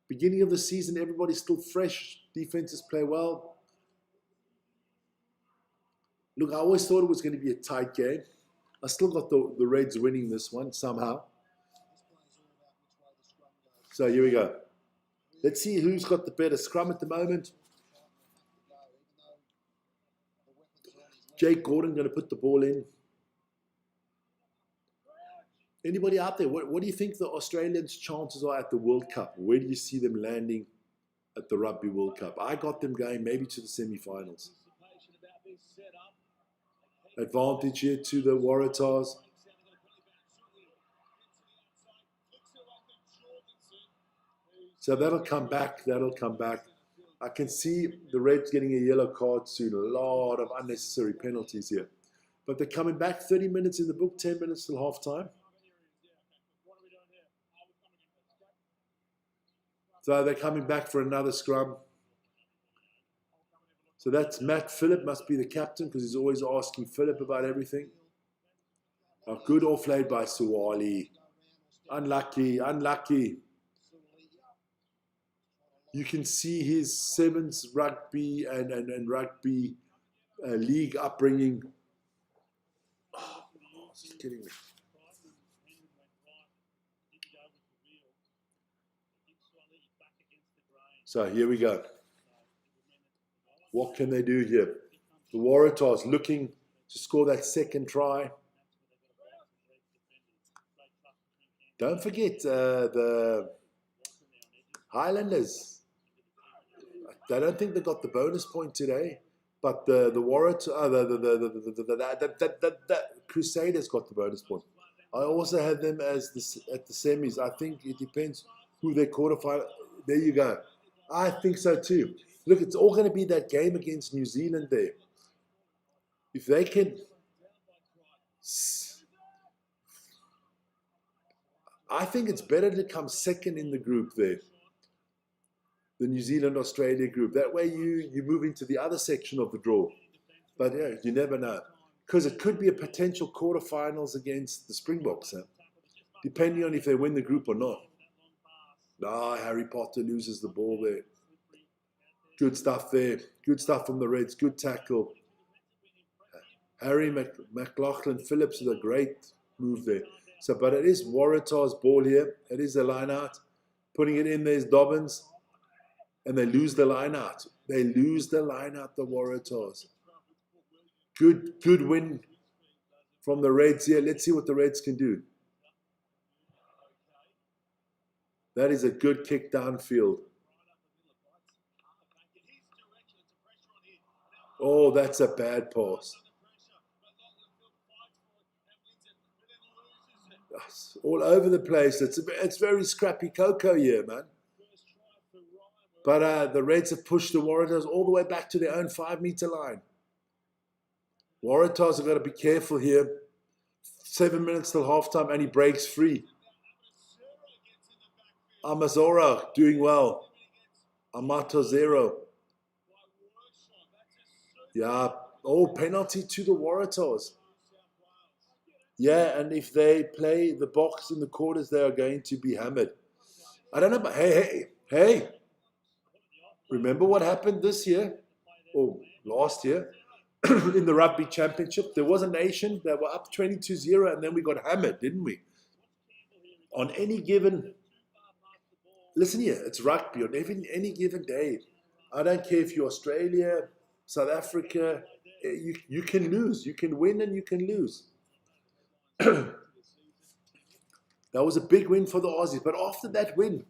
beginning of the season, everybody's still fresh. Defenses play well. Look, I always thought it was going to be a tight game. I still got the Reds winning this one somehow. So here we go. Let's see who's got the better scrum at the moment. Jake Gordon going to put the ball in. Anybody out there, what do you think the Australians' chances are at the World Cup? Where do you see them landing at the Rugby World Cup? I got them going maybe to the semi-finals. Advantage here to the Waratahs. So that'll come back. That'll come back. I can see the Reds getting a yellow card soon. A lot of unnecessary penalties here. But they're coming back. 30 minutes in the book, 10 minutes till half time. So they're coming back for another scrum. So that's Matt Phillip, must be the captain, because he's always asking Phillip about everything. A good offload by Suwali. Unlucky, unlucky. You can see his Sevens rugby and rugby league upbringing. Oh, it's kidding me. So here we go. What can they do here? The Waratahs looking to score that second try. Don't forget the Highlanders. I don't think they got the bonus point today, but the Waratahs, the Crusaders got the bonus point. I also had them as at the semis. I think it depends who they quarterfinal. There you go. I think so too. Look, it's all going to be that game against New Zealand there. If they can... I think it's better to come second in the group there. The New Zealand-Australia group. That way you move into the other section of the draw. But yeah, you never know. Because it could be a potential quarterfinals against the Springboks. Huh? Depending on if they win the group or not. Harry Potter loses the ball there. Good stuff there. Good stuff from the Reds. Good tackle. Harry McLaughlin Phillips with a great move there. So, but it is Waratahs' ball here. It is a line out. Putting it in, there's Dobbins. And they lose the line out. They lose the line out, the Waratahs. Good win from the Reds here. Let's see what the Reds can do. That is a good kick downfield. Oh, that's a bad pass. all over the place. It's very scrappy cocoa here, man. But the Reds have pushed the Waratahs all the way back to their own 5-meter line. Waratahs have got to be careful here. 7 minutes till halftime, and he breaks free. Amazora doing well. Amato Zero. Yeah. Oh, penalty to the Waratahs. Yeah, and if they play the box in the quarters, they are going to be hammered. I don't know, but hey. Remember what happened this year? Or last year? In the Rugby Championship, there was a nation that were up 22-0, and then we got hammered, didn't we? On any given... Listen here, it's rugby. On any given day, I don't care if you're Australia, South Africa, you can lose. You can win and you can lose. That was a big win for the Aussies. But after that win,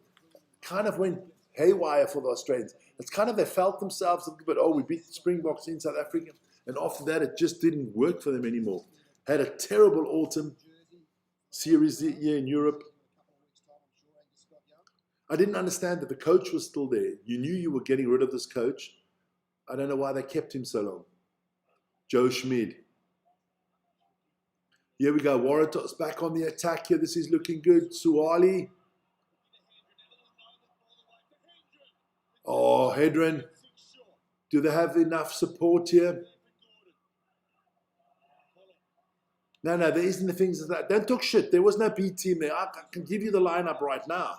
kind of went haywire for the Australians. It's kind of they felt themselves a little bit, oh, we beat the Springboks in South Africa. And after that, it just didn't work for them anymore. Had a terrible autumn series year in Europe. I didn't understand that the coach was still there. You knew you were getting rid of this coach. I don't know why they kept him so long. Joe Schmid. Here we go. Waratahs back on the attack here. This is looking good. Suwali. Oh, Hedren. Do they have enough support here? No, there isn't the things that. Don't talk shit. There was no B team there. I can give you the lineup right now.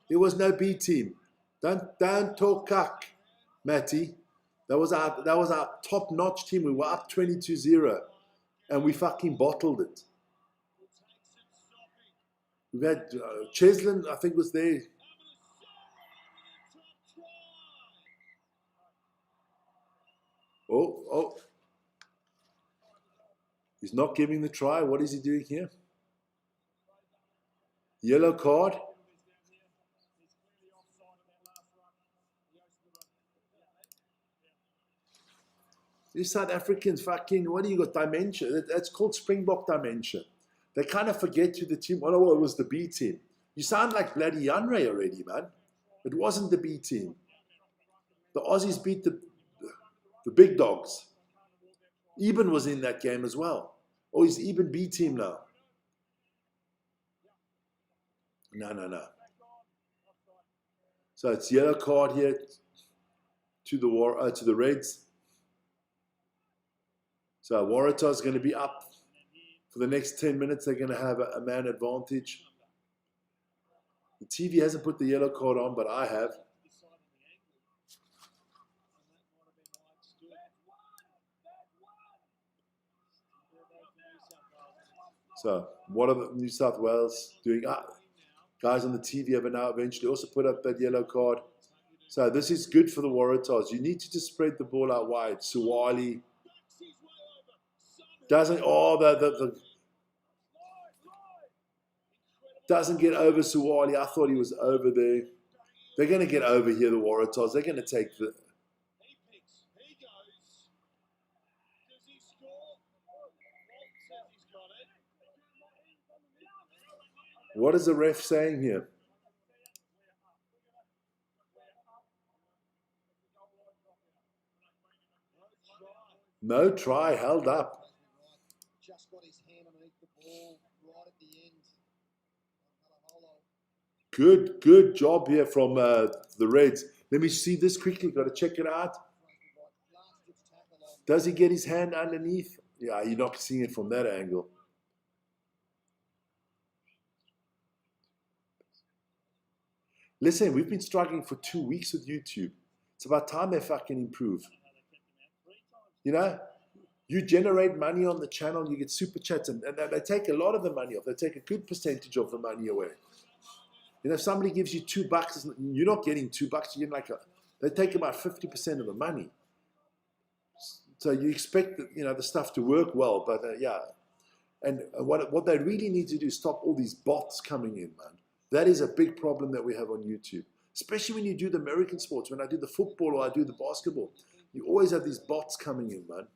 There was no B team. Don't talk cuck, Matty. That was our top-notch team. We were up 22-0, and we fucking bottled it. We had Cheslin, I think, was there. Oh. He's not giving the try. What is he doing here? Yellow card. These South Africans fucking, what do you got? Dementia. That's called Springbok dementia. They kind of forget who the team, oh, it was the B team. You sound like bloody Janray already, man. It wasn't the B team. The Aussies beat the big dogs. Eben was in that game as well. Oh, he's Eben B team now. No. So it's yellow card here to the Reds. So Waratahs is going to be up for the next 10 minutes. They're going to have a man advantage. The TV hasn't put the yellow card on, but I have. So what are the New South Wales doing? Guys on the TV have now eventually also put up that yellow card. So this is good for the Waratahs. You need to just spread the ball out wide. Suwali doesn't. Doesn't get over Suwali. I thought he was over there. They're going to get over here, the Waratahs. They're going to take the... What is the ref saying here? No try, held up. Just got his hand underneath the ball right at the end. Good job here from the Reds. Let me see this quickly. Got to check it out. Does he get his hand underneath? Yeah, you're not seeing it from that angle. Listen, we've been struggling for 2 weeks with YouTube. It's about time they fucking improve. You know, you generate money on the channel, you get super chats, and they take a lot of the money off. They take a good percentage of the money away. You know, if somebody gives you $2, you're not getting $2. You're getting they take about 50% of the money. So you expect the stuff to work well, but yeah. And what they really need to do is stop all these bots coming in, man. That is a big problem that we have on YouTube, especially when you do the American sports. When I do the football or I do the basketball, you always have these bots coming in, man.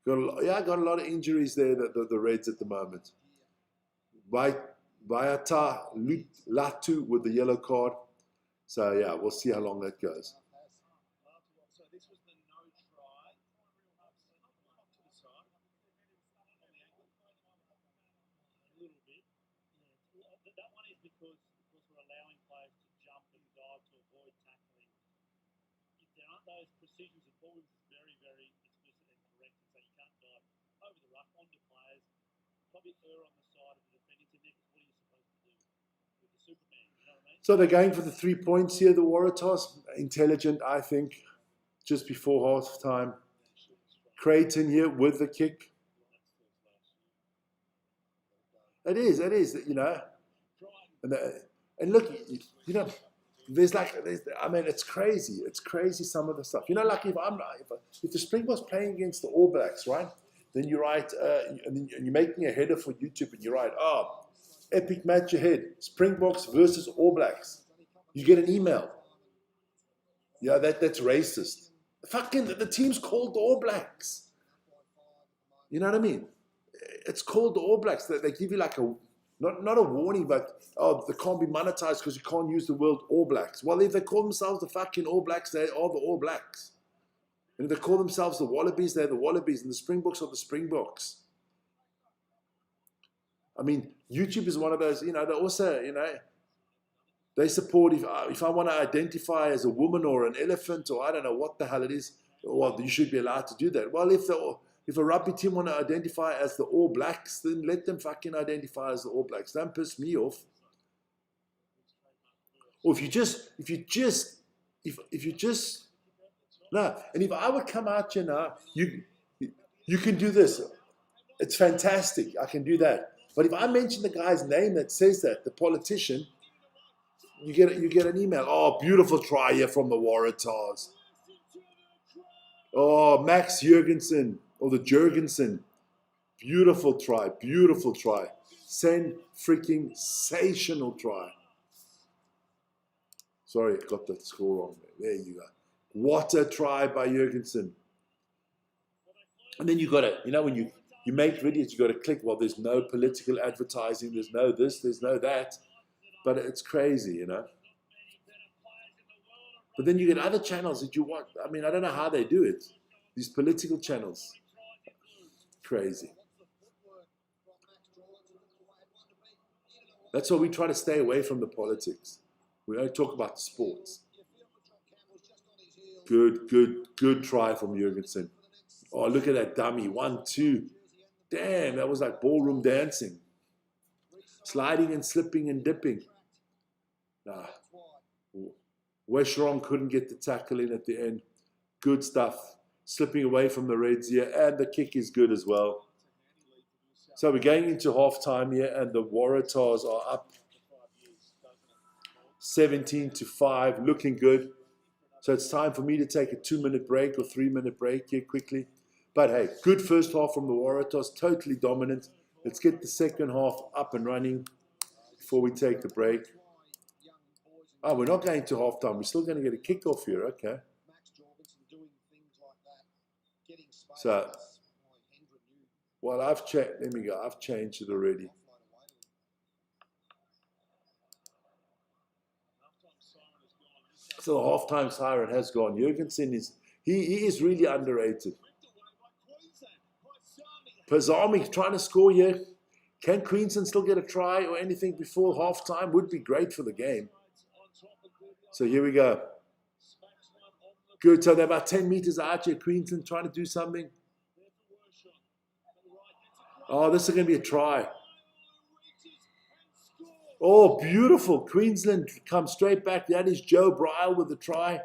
Got a lot of injuries there, the Reds at the moment. Waratahs Latu with the yellow card. So, yeah, we'll see how long that goes. So this was the no try. Up to the side. On the ankle. A little bit. Yeah. That one is because we're allowing players to jump and dive to avoid tackling. If there aren't those precisions, the ball is very, very explicit and correct, and so you can't dive over the ruck onto players. Probably err on the side of the defending team because what are you supposed to do with the Superman? You know what I mean? So they're going for the 3 points here, the Waratahs. Intelligent, I think, just before half time. Creighton here with the kick. It is, you know. And look, you know, it's crazy. It's crazy, some of the stuff. You know, like if the Springboks playing against the All Blacks, right? Then you write, and you're making a header for YouTube, and you write, epic match ahead, Springboks versus All Blacks. You get an email. Yeah, that's racist. Fucking the team's called the All Blacks. You know what I mean? It's called the All Blacks. They give you like not a warning, but they can't be monetized because you can't use the word All Blacks. Well, if they call themselves the fucking All Blacks, they are the All Blacks. And if they call themselves the Wallabies, they're the Wallabies, and the Springboks are the Springboks. I mean, YouTube is one of those, you know, they also, you know, they support if I want to identify as a woman or an elephant or I don't know what the hell it is, well, you should be allowed to do that. Well, if a rugby team want to identify as the All Blacks, then let them fucking identify as the All Blacks. Don't piss me off. Or if you just no, and if I would come out, you know, you can do this. It's fantastic. I can do that. But if I mention the guy's name that says that, the politician, you get an email. Oh, beautiful try here from the Waratahs. Oh, Max Jurgensen or the Jurgensen. Beautiful try. Beautiful try. Sensational try. Sorry, I got the score wrong there. There you go. What a try by Jurgensen. And then you got to, you know, when you make videos, you got to click, well, there's no political advertising, there's no this, there's no that. But it's crazy, you know. But then you get other channels that you want. I mean, I don't know how they do it. These political channels. Crazy. That's why we try to stay away from the politics. We only talk about the sports. Good try from Jurgensen. Oh, look at that dummy. 1, 2. Damn, that was like ballroom dancing. Sliding and slipping and dipping. Nah. Weshrong couldn't get the tackle in at the end. Good stuff. Slipping away from the Reds here. And the kick is good as well. So we're going into half-time here, and the Waratahs are up 17-5. Looking good. So it's time for me to take a 2-minute break or 3-minute break here quickly. But hey, good first half from the Waratahs, totally dominant. Let's get the second half up and running before we take the break. Oh, we're not going to halftime. We're still going to get a kickoff here. Okay. So, well, I've changed. Let me go. I've changed it already. So the halftime siren has gone. Jurgensen he is really underrated. Pazami trying to score here. Can Queensland still get a try or anything before halftime? Would be great for the game. So here we go. Good. So they're about 10 meters out here. Queensland trying to do something. Oh, this is going to be a try. Oh, beautiful. Queensland comes straight back. That is Joe Bryle with the try.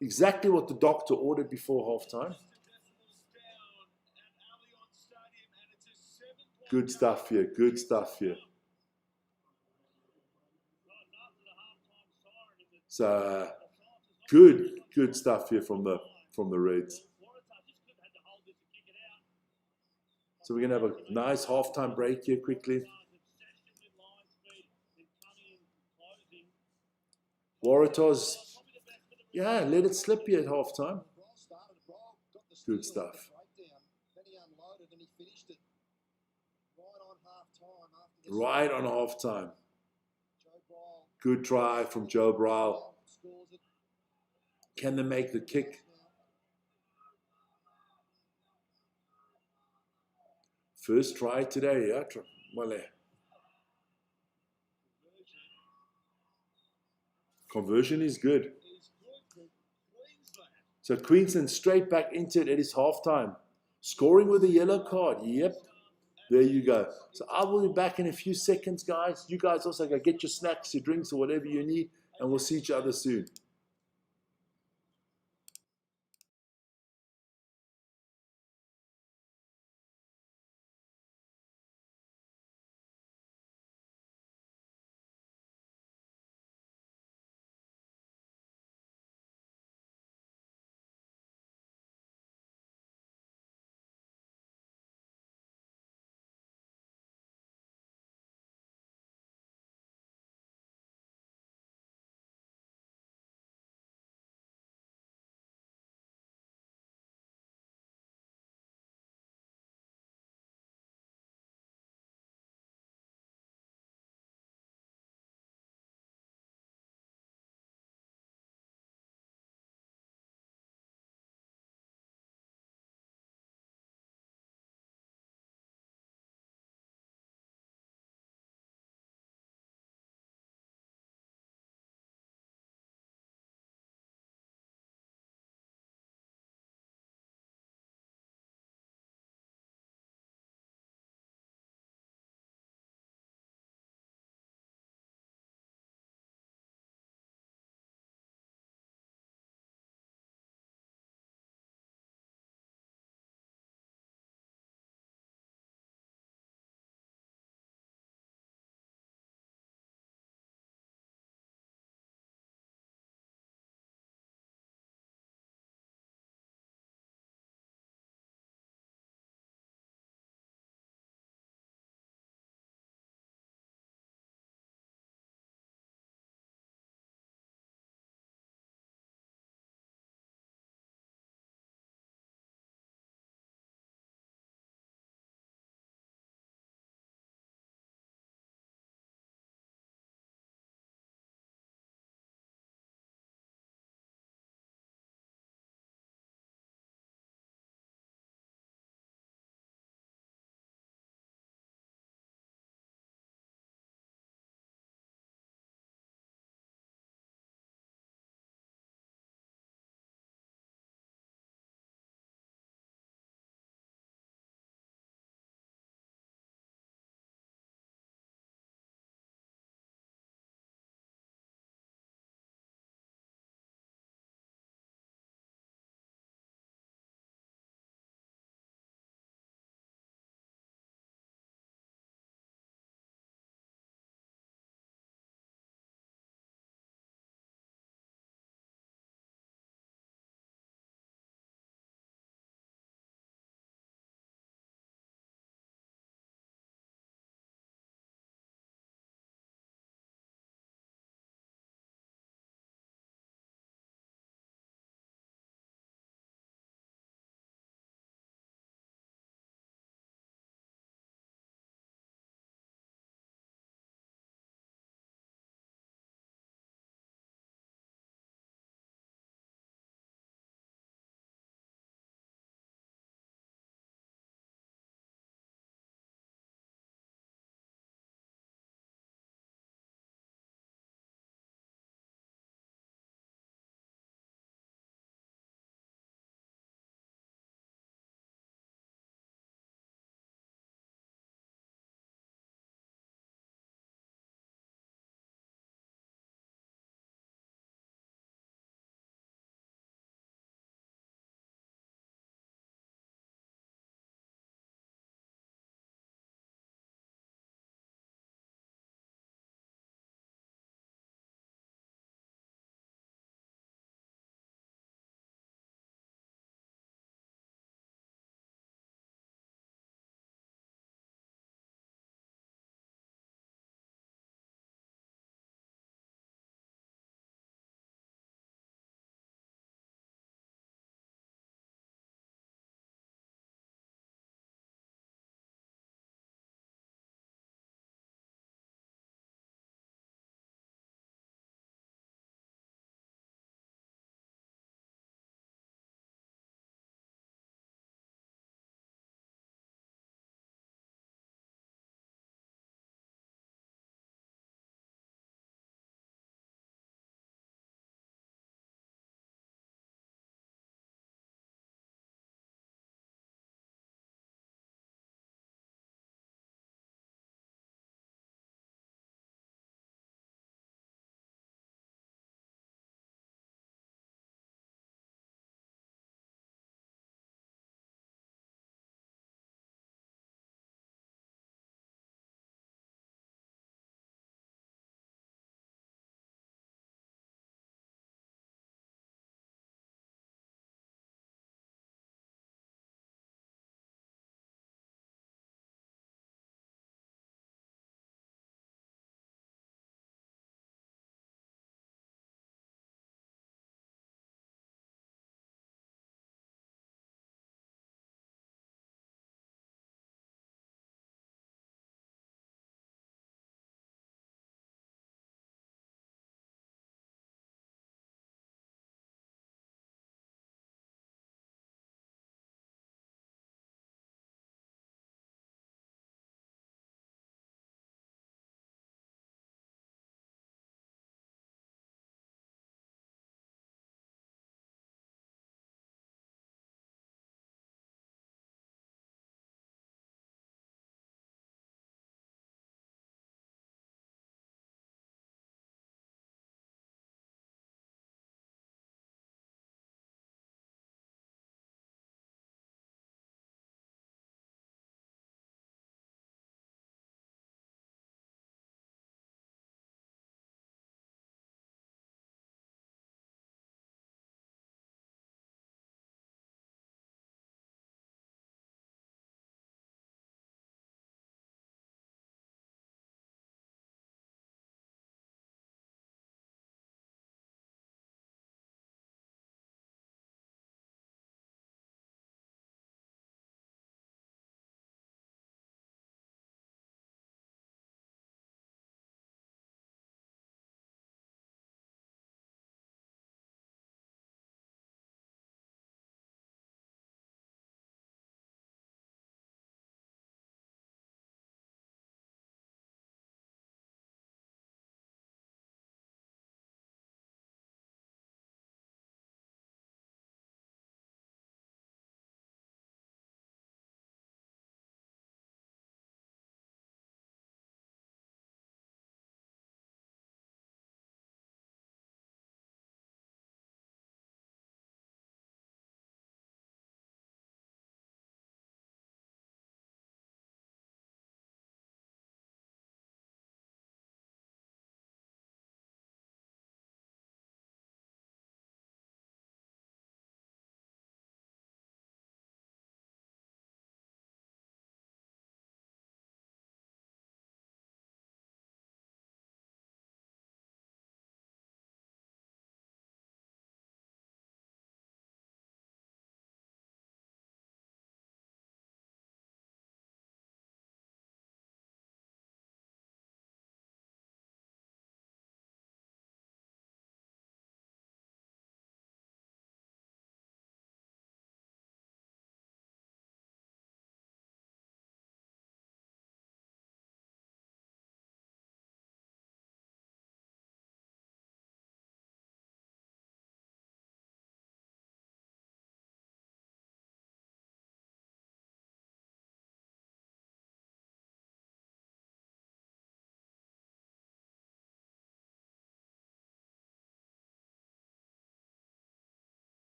Exactly what the doctor ordered before halftime. Good stuff here. Good stuff here. So good stuff here from the Reds. So we're going to have a nice halftime break here quickly. Waratahs, yeah, let it slip here at halftime. Good stuff. finished it right on half time after the Right on half time. Joe Bryle Good try from Joe Bryle. scores it. Can they make the kick? First try today, yeah? Well, conversion is good. Is good for Queensland. So Queensland straight back into it at his halftime. Scoring with a yellow card. Yep. There you go. So I will be back in a few seconds, guys. You guys also go get your snacks, your drinks, or whatever you need, and we'll see each other soon.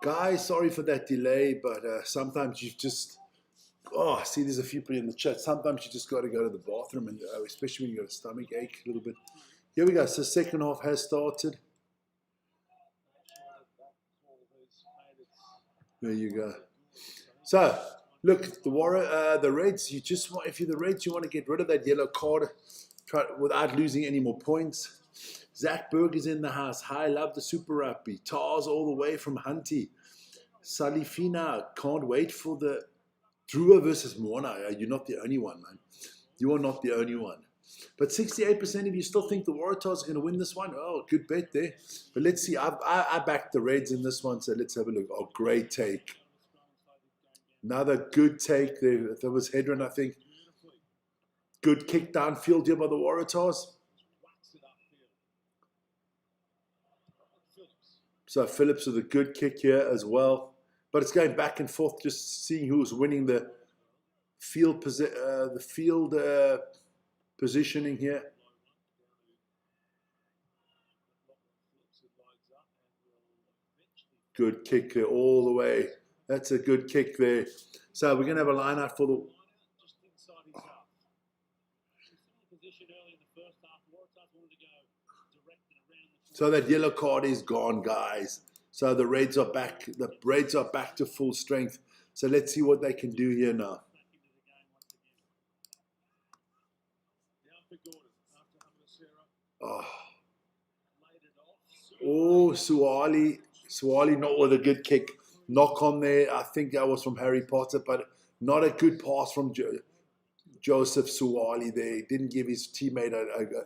Guys, sorry for that delay, but sometimes you just, oh, I see there's a few people in the chat. Sometimes you just got to go to the bathroom, and especially when you got a stomach ache a little bit. Here we go. So second half has started. There you go. So look, the Reds. You just want, if you're the Reds, you want to get rid of that yellow card, without losing any more points. Zach Berg is in the house. Hi, love the Super Rugby. Tars all the way from Hunty. Salifina, can't wait for the Drua versus Moana. You're not the only one, man. You are not the only one. But 68% of you still think the Waratahs are going to win this one. Oh, good bet there. But let's see. I backed the Reds in this one, so let's have a look. Oh, great take. Another good take there. That was Hedron, I think. Good kick downfield here by the Waratahs. So Phillips with a good kick here as well. But it's going back and forth, just seeing who's winning the field positioning here. Good kick there all the way. That's a good kick there. So we're going to have a line out for the... So that yellow card is gone, guys. So the Reds are back. The Reds are back to full strength. So let's see what they can do here now. Oh, Suwali not with a good kick. Knock on there. I think that was from Harry Potter, but not a good pass from Joseph Suwali there. Didn't give his teammate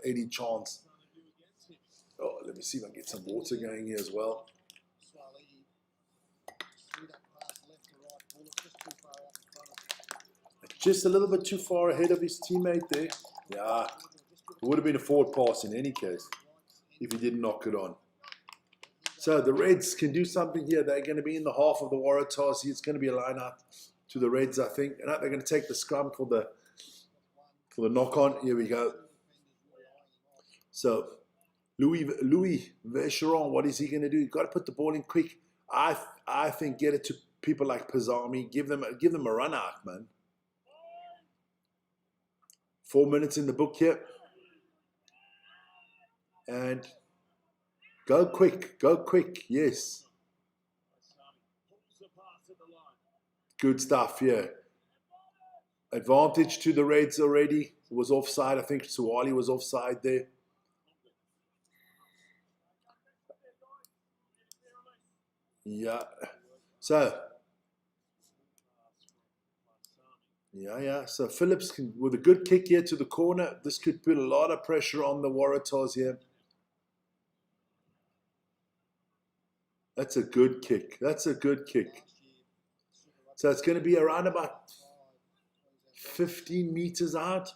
any chance. Oh, let me see if I can get some water going here as well. Just a little bit too far ahead of his teammate there. Yeah, it would have been a forward pass in any case if he didn't knock it on. So the Reds can do something here. They're going to be in the half of the Waratahs. It's going to be a line out to the Reds, I think. And they're going to take the scrum for the knock on. Here we go. So Louis Vercheron, what is he going to do? You've got to put the ball in quick. I think get it to people like Pazami. Give them a run out, man. 4 minutes in the book here. And go quick, yes. Good stuff, yeah. Advantage to the Reds already. It was offside. I think Suwali was offside there. Yeah. So, yeah. So Phillips can, with a good kick here to the corner, this could put a lot of pressure on the Waratahs here. That's a good kick. So it's going to be around about 15 meters out.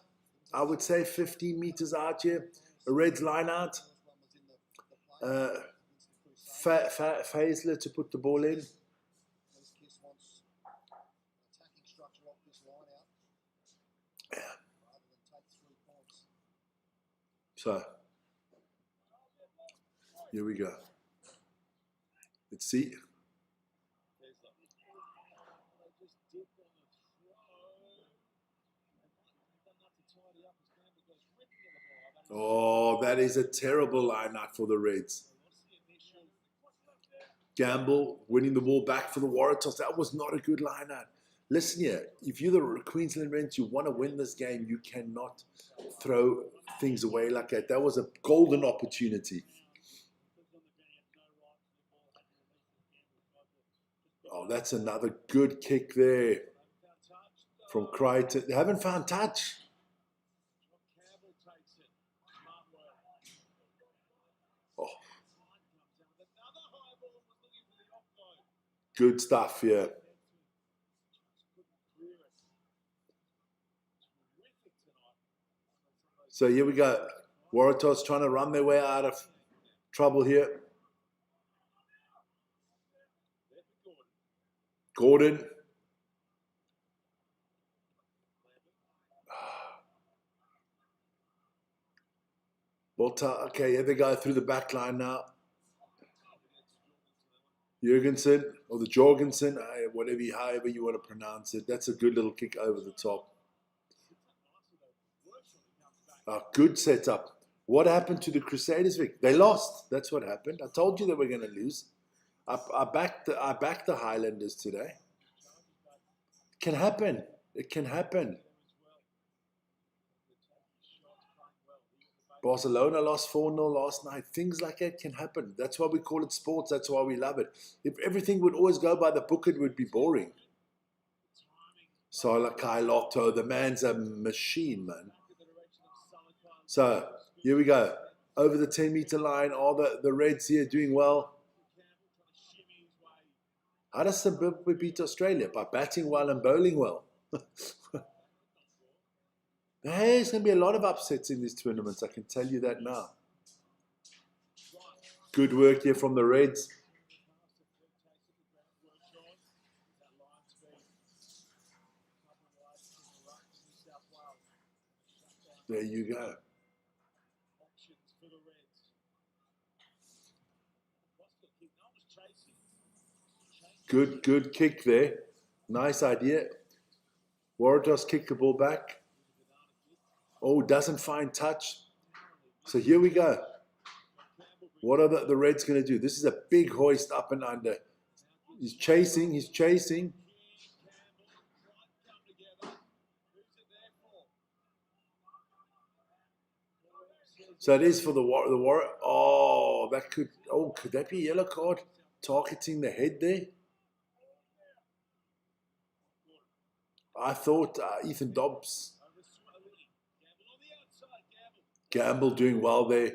I would say 15 meters out here. A Reds line out. Faisler to put the ball in. So, here we go. Let's see. Oh, that is a terrible line out for the Reds. Gamble winning the ball back for the Waratahs. That was not a good line out. Listen here, if you're the Queensland Reds, you want to win this game, you cannot throw things away like that. That was a golden opportunity. Oh, that's another good kick there from Crichton. They haven't found touch. Oh. Good stuff, yeah. So here we go. Waratahs trying to run their way out of trouble here. Gordon. Volta, okay, here they go through the back line now. Jurgensen, or the Jorgensen, however you want to pronounce it. That's a good little kick over the top. Good setup. What happened to the Crusaders, Vic? They lost. That's what happened. I told you they were going to lose. I backed the Highlanders today. It can happen. It can happen. Barcelona lost 4-0 last night. Things like that can happen. That's why we call it sports. That's why we love it. If everything would always go by the book, it would be boring. Salakai Lotto, the man's a machine, man. So, here we go. Over the 10-meter line, are the Reds here doing well? How does Zimbabwe beat Australia? By batting well and bowling well. There's going to be a lot of upsets in these tournaments, I can tell you that now. Good work here from the Reds. There you go. Good kick there. Nice idea. Waratahs kick the ball back. Oh, doesn't find touch. So here we go. What are the Reds going to do? This is a big hoist up and under. He's chasing. So it is for the War. Oh, could that be a yellow card? Targeting the head there? I thought Ethan Dobbs. Gamble doing well there.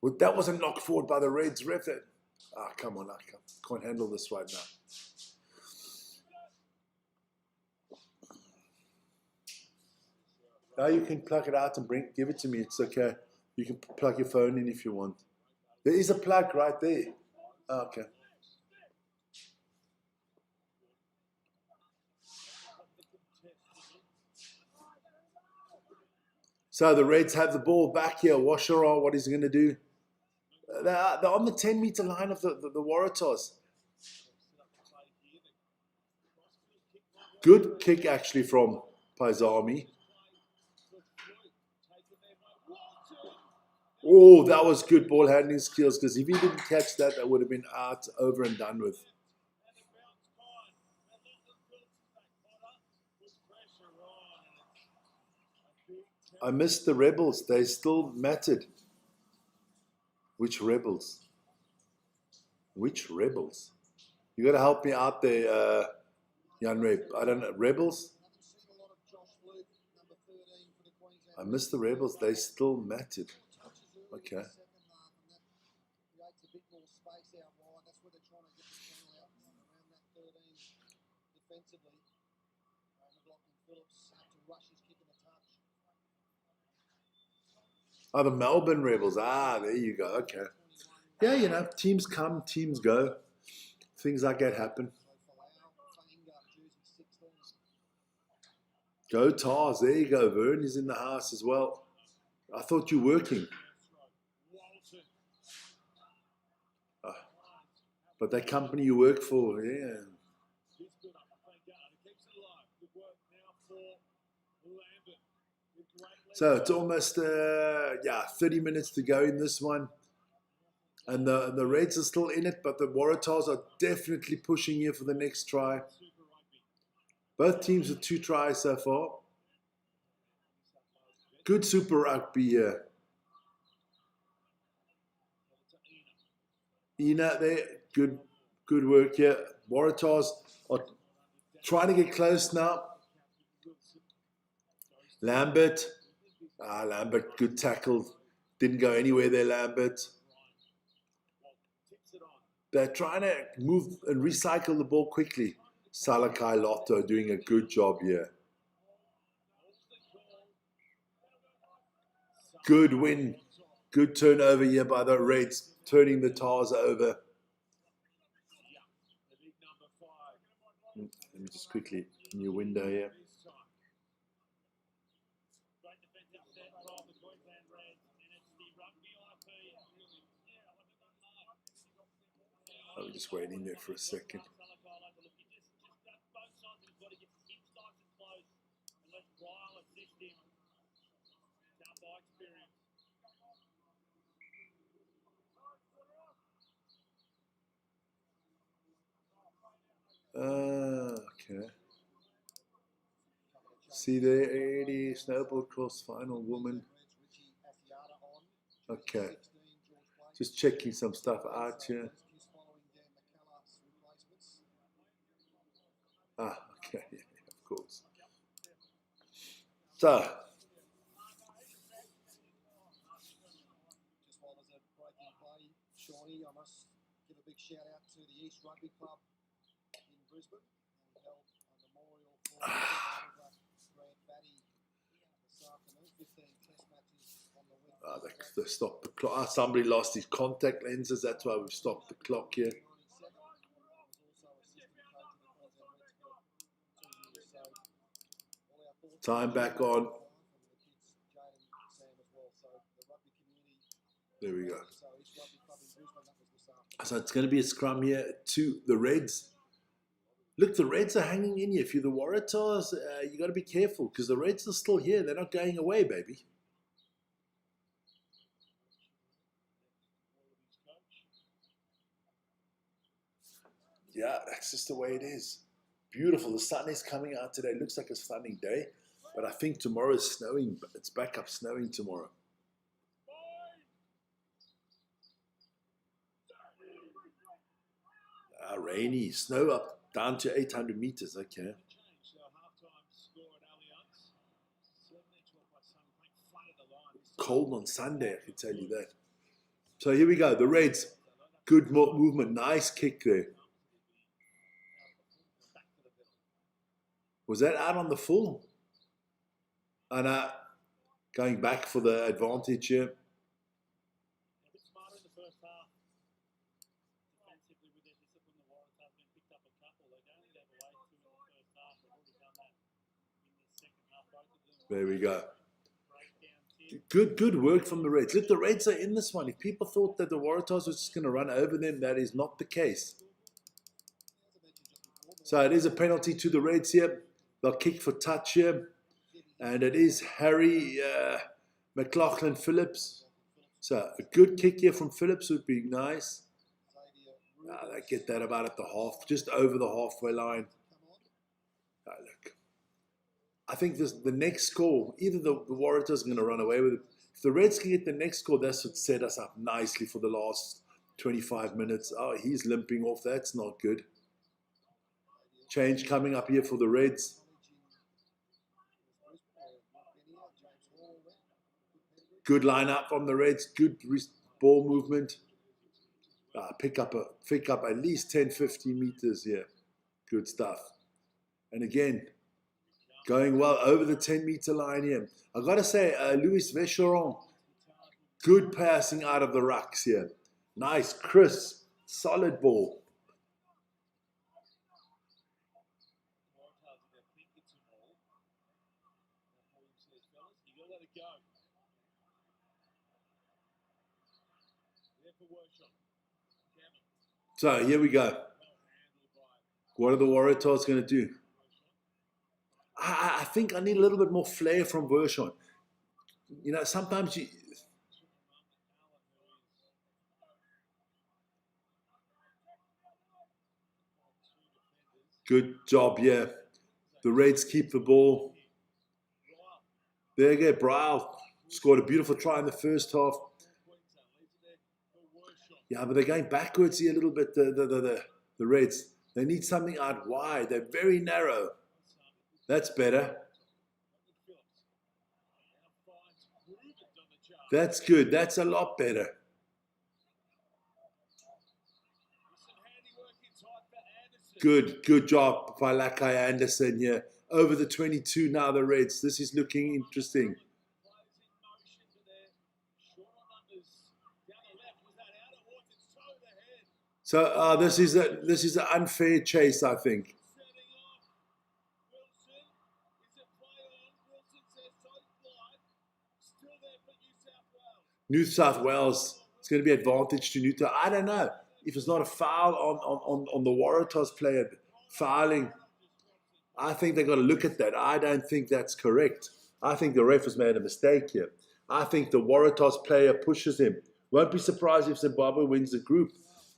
Well, that wasn't knocked forward by the Reds, ref. Come on, I can't handle this right now. Now you can plug it out and give it to me. It's okay. You can plug your phone in if you want. There is a plug right there. Okay. So the Reds have the ball back here. Washara, what is he going to do? They're on the 10-meter line of the Waratahs. Good kick actually from Paisami. Oh, that was good ball handling skills, because if he didn't catch that, that would have been out, over and done with. I missed the Rebels. They still mattered. Which Rebels? Which Rebels? You got to help me out there, Jan Reb. I don't know. Rebels? I missed the Rebels. They still mattered. Okay. Oh, the Melbourne Rebels. There you go. Okay. Yeah, you know, teams come, teams go. Things like that happen. Go Tars. There you go. Vern is in the house as well. I thought you were working. But that company you work for, yeah. So it's almost 30 minutes to go in this one. And the Reds are still in it, but the Waratahs are definitely pushing here for the next try. Both teams with 2 tries so far. Good Super Rugby here. Ina there, good work here. Waratahs are trying to get close now. Lambert, good tackle. Didn't go anywhere there, Lambert. They're trying to move and recycle the ball quickly. Salakai Lotto doing a good job here. Good win. Good turnover here by the Reds, turning the Tars over. Let me just quickly, new window here. I'm just waiting there for a second. Okay. See there, 80 snowboard cross final woman. Okay. Just checking some stuff out here. Ah, okay, yeah, of course. So, Just while there's a breaking play, Shawnee, I must give a big shout out to the East Rugby Club in Brisbane. They held a memorial for Grant Batty this afternoon. 15 test matches on the win. they stopped the clock. Somebody lost his contact lenses. That's why we've stopped the clock here. Time back on. There we go. So it's going to be a scrum here to the Reds. Look, the Reds are hanging in here. If you're the Waratahs, you got to be careful because the Reds are still here. They're not going away, baby. Yeah, that's just the way it is. Beautiful. The sun is coming out today. Looks like a stunning day. But I think tomorrow is snowing. It's back up snowing tomorrow. Rainy. Snow up down to 800 meters. Okay. Cold on Sunday, I can tell you that. So here we go. The Reds. Good movement. Nice kick there. Was that out on the full? And going back for the advantage here. There we go. Good work from the Reds. Look, the Reds are in this one. If people thought that the Waratahs was just going to run over them, that is not the case. So it is a penalty to the Reds here. They'll kick for touch here. And it is Harry McLaughlin Phillips. So a good kick here from Phillips would be nice. They get that about at the half, just over the halfway line. Look. I think the next score, either the Waratahs are going to run away with it. If the Reds can get the next score, that should set us up nicely for the last 25 minutes. Oh, he's limping off. That's not good. Change coming up here for the Reds. Good line up from the Reds. Good ball movement. Pick up at least 10, 15 meters here. Good stuff. And again, going well over the 10-meter line here. I've got to say, Louis Vecheron, good passing out of the rucks here. Nice, crisp, solid ball. So here we go. What are the Waratahs going to do? I think I need a little bit more flair from Vershawn. You know, sometimes you... Good job, yeah. The Reds keep the ball. There you go. Bryle scored a beautiful try in the first half. Yeah, but they're going backwards here a little bit, the Reds. They need something out wide. They're very narrow. That's better. That's good. That's a lot better. Good job by Lakai Anderson here. Over the 22 now, the Reds. This is looking interesting. So this is an unfair chase, I think. New South Wales. It's going to be advantage to Newtown. I don't know. if it's not a foul on the Waratahs player fouling, I think they've got to look at that. I don't think that's correct. I think the ref has made a mistake here. I think the Waratahs player pushes him. Won't be surprised if Zimbabwe wins the group.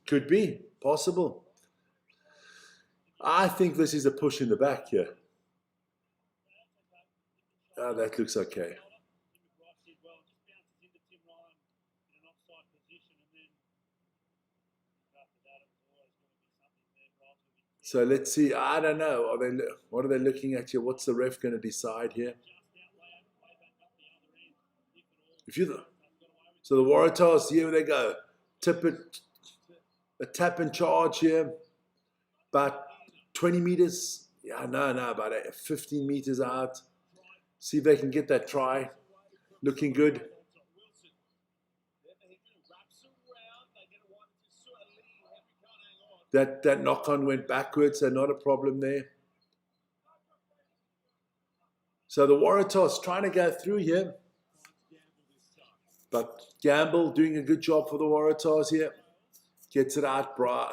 Could be. Possible. I think this is a push in the back here. Oh, that looks okay. So let's see. I don't know. What are they looking at here? What's the ref going to decide here? So the Waratahs, here they go. Tip it, a tap and charge here. About 20 meters. Yeah, no, about 15 meters out. See if they can get that try. Looking good. That knock-on went backwards, so not a problem there. So the Waratahs trying to go through here. But Gamble doing a good job for the Waratahs here. Gets it out, bright.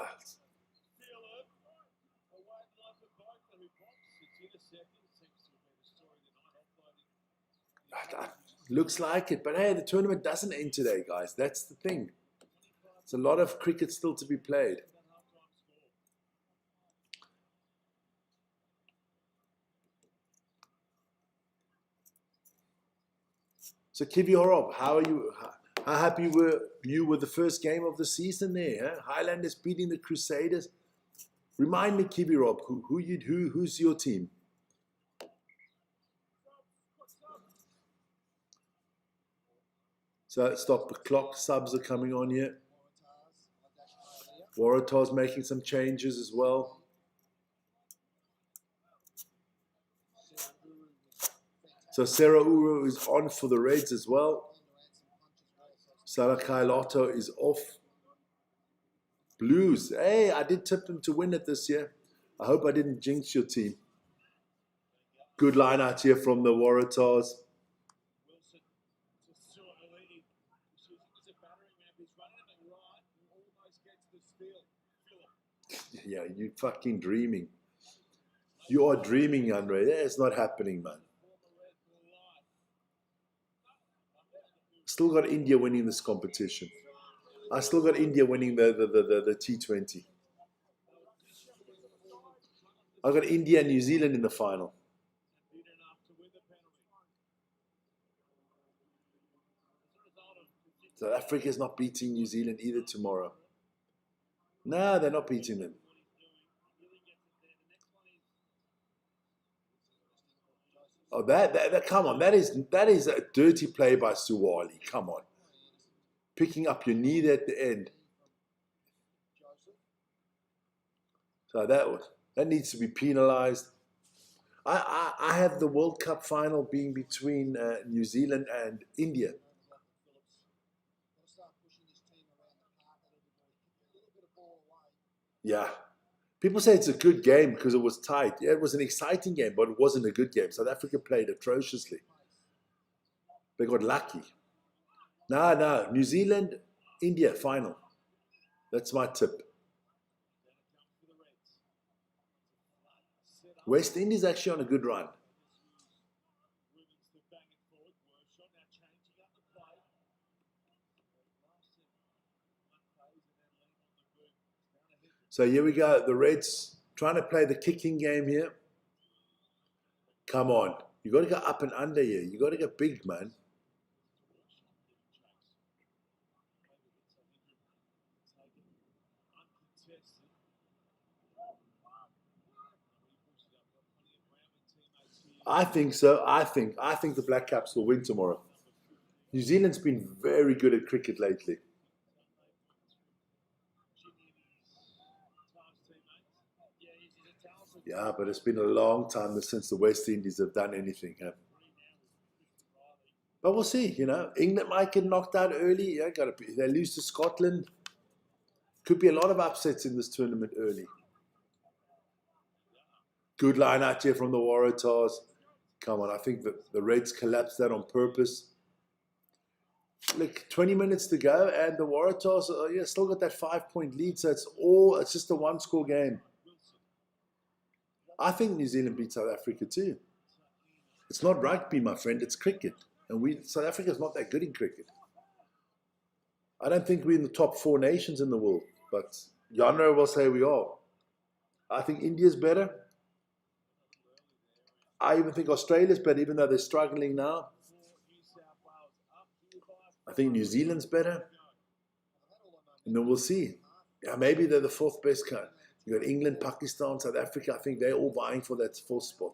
Looks like it. But hey, the tournament doesn't end today, guys. That's the thing. It's a lot of cricket still to be played. So Kivi Horob, how are you? How happy were you with the first game of the season there? Huh? Highlanders beating the Crusaders. Remind me, Kivi Rob, who's your team? So stop the clock. Subs are coming on here. Waratahs making some changes as well. So Sarah Uru is on for the Reds as well. Salakai Lotto is off. Blues. Hey, I did tip them to win it this year. I hope I didn't jinx your team. Good line out here from the Waratahs. Yeah, you fucking dreaming. You are dreaming, Andre. It's not happening, man. Still got India winning this competition. I still got India winning the T20. I got India and New Zealand in the final. South Africa is not beating New Zealand either tomorrow. No, they're not beating them. Oh, that come on. That is a dirty play by Suwali. Come on. Picking up your knee there at the end. So that needs to be penalized. I have the World Cup final being between New Zealand and India. Yeah. People say it's a good game because it was tight. Yeah, it was an exciting game, but it wasn't a good game. South Africa played atrociously. They got lucky. No. New Zealand, India, final. That's my tip. West Indies actually on a good run. So here we go. The Reds trying to play the kicking game here. Come on. You got to go up and under here. You got to go big, man. I think so. I think the Black Caps will win tomorrow. New Zealand's been very good at cricket lately. Yeah, but it's been a long time since the West Indies have done anything. Huh? But we'll see, England might get knocked out early. Yeah, they lose to Scotland. Could be a lot of upsets in this tournament early. Good line out here from the Waratahs. Come on, I think the Reds collapsed that on purpose. like 20 minutes to go, and the Waratahs still got that 5-point lead. So it's just a one-score game. I think New Zealand beat South Africa too. It's not rugby, my friend. It's cricket, and South Africa's not that good in cricket. I don't think we're in the top 4 nations in the world, but Yanro will say we are. I think India's better. I even think Australia's better, even though they're struggling now. I think New Zealand's better. And then we'll see. Yeah, maybe they're the 4th best country. You got England, Pakistan, South Africa. I think they're all vying for that 4th spot.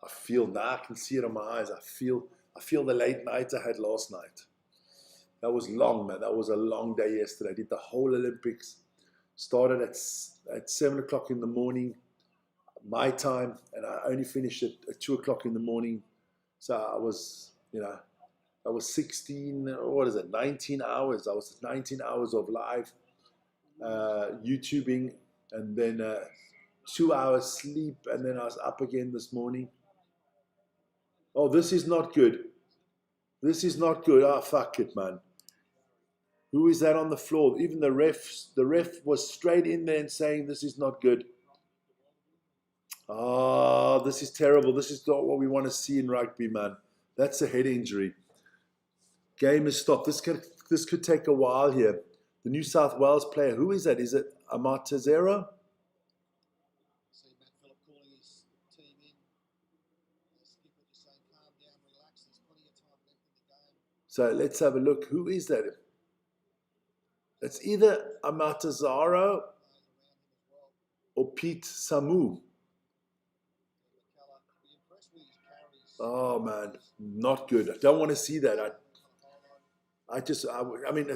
I feel now, I can see it in my eyes. I feel the late night I had last night. That was long, man. That was a long day yesterday. I did the whole Olympics. Started at 7 o'clock in the morning, my time, and I only finished at 2 o'clock in the morning. So I was, I was 19 hours. I was 19 hours of live YouTubing, and then 2 hours sleep, and then I was up again this morning. Oh, this is not good. This is not good. Ah, fuck it, man. Who is that on the floor? Even the ref was straight in there and saying this is not good. Ah, this is terrible. This is not what we want to see in rugby, man. That's a head injury. Game is stopped. This could take a while here. The New South Wales player, who is that? Is it Amatazero? So let's have a look. Who is that? It's either Amatazaro or Pete Samu. Oh, man. Not good. I don't want to see that. I mean,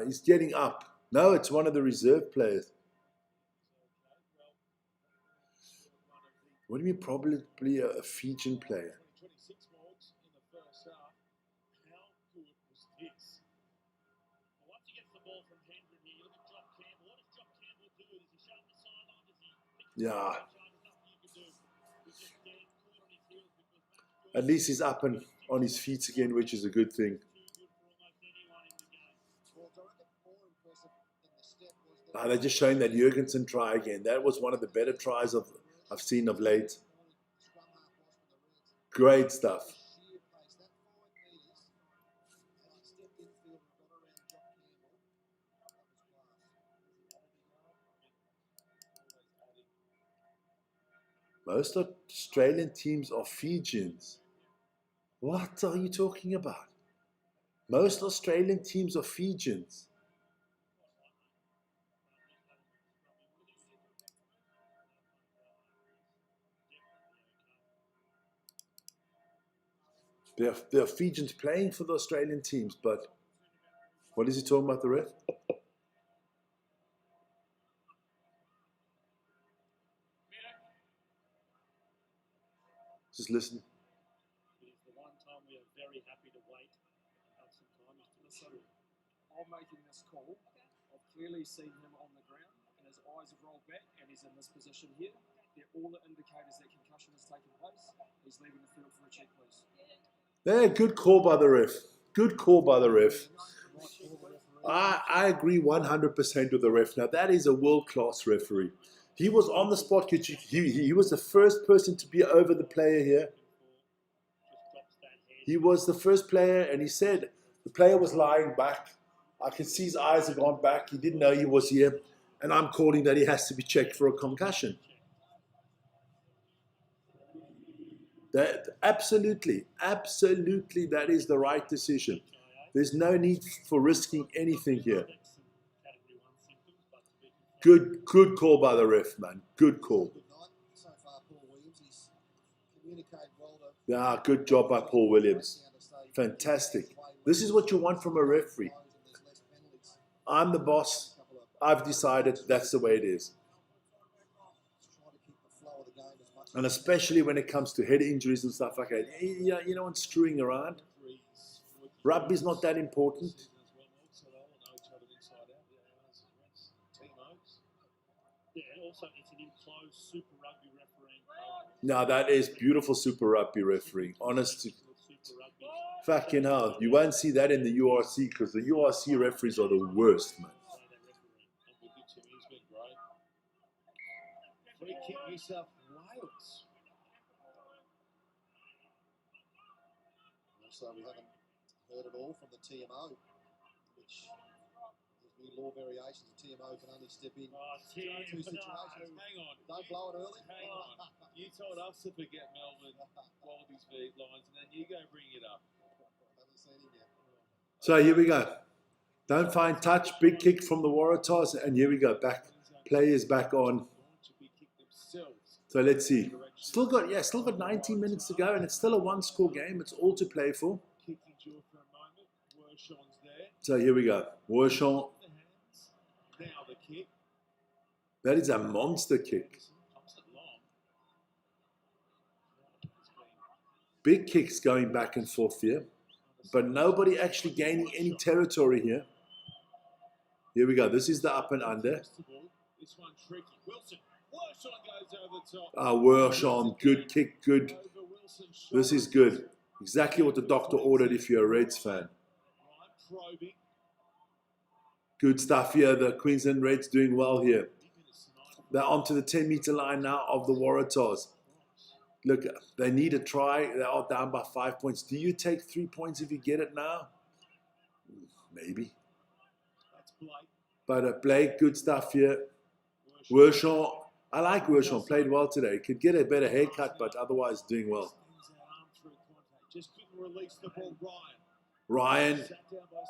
he's getting up. No, it's one of the reserve players. What do you mean, probably a Fijian player? Yeah. At least he's up and on his feet again, which is a good thing. They're just showing that Jurgensen try again. That was one of the better tries I've seen of late. Great stuff. Most Australian teams are Fijians. What are you talking about? Most Australian teams are Fijians. There are Fijians playing for the Australian teams, but what is he talking about, the ref? Just listen. It is the one time we are very happy to wait and have some time to listen. I'm making this call. I've clearly seen him on the ground, and his eyes have rolled back, and he's in this position here. They're all the indicators that concussion has taken place. He's leaving the field for a check, please. Yeah, good call by the ref. Good call by the ref. I agree 100% with the ref. Now, that is a world-class referee. He was on the spot. He was the first person to be over the player here. He was the first player, and he said the player was lying back. I could see his eyes had gone back. He didn't know he was here. And I'm calling that he has to be checked for a concussion. Absolutely, that is the right decision. There's no need for risking anything here. Good call by the ref, man. Good call. Yeah, good job by Paul Williams. Fantastic. This is what you want from a referee. I'm the boss. I've decided that's the way it is. And especially when it comes to head injuries and stuff like that. You know, and screwing around. Rugby's not that important. also it's an enclosed Super Rugby refereeing. Now that is beautiful Super Rugby refereeing. Honest to Super Rugby. fucking hell, you won't see that in the URC because the URC referees are the worst, man. So they referee. I'm with you, Tim. He's been great. Free kick, New South Wales. Also, we haven't heard it all from the TMO, which there's new law variations. The TMO can only step in Oh, Tim, two situations. hang on. Don't blow it early. Hang on. You told us to forget Melbourne Wallabies beat lines, and then you go bring it up. Haven't seen him yet. So here we go. Don't find touch. Big kick from the Waratahs. And here we go. Back. Players back on. So let's see. Still got 19 minutes to go, and it's still a one-score game. It's all to play for. So here we go. Wershon. That is a monster kick. Big kicks going back and forth here. But nobody actually gaining any territory here. Here we go. This is the up and under. This one tricky. Wilson goes over the top. Ah, Wershon. Good kick. Good. This is good. Exactly what the doctor ordered if you're a Reds fan. Good stuff here. The Queensland Reds doing well here. They're onto the 10-meter line now of the Waratahs. Look, they need a try. They are down by 5 points. Do you take 3 points if you get it now? Maybe. But Blake, good stuff here. Wershon, I like Wershon. Played well today. Could get a better haircut, but otherwise doing well. Just couldn't release the ball, Ryan. Sat down by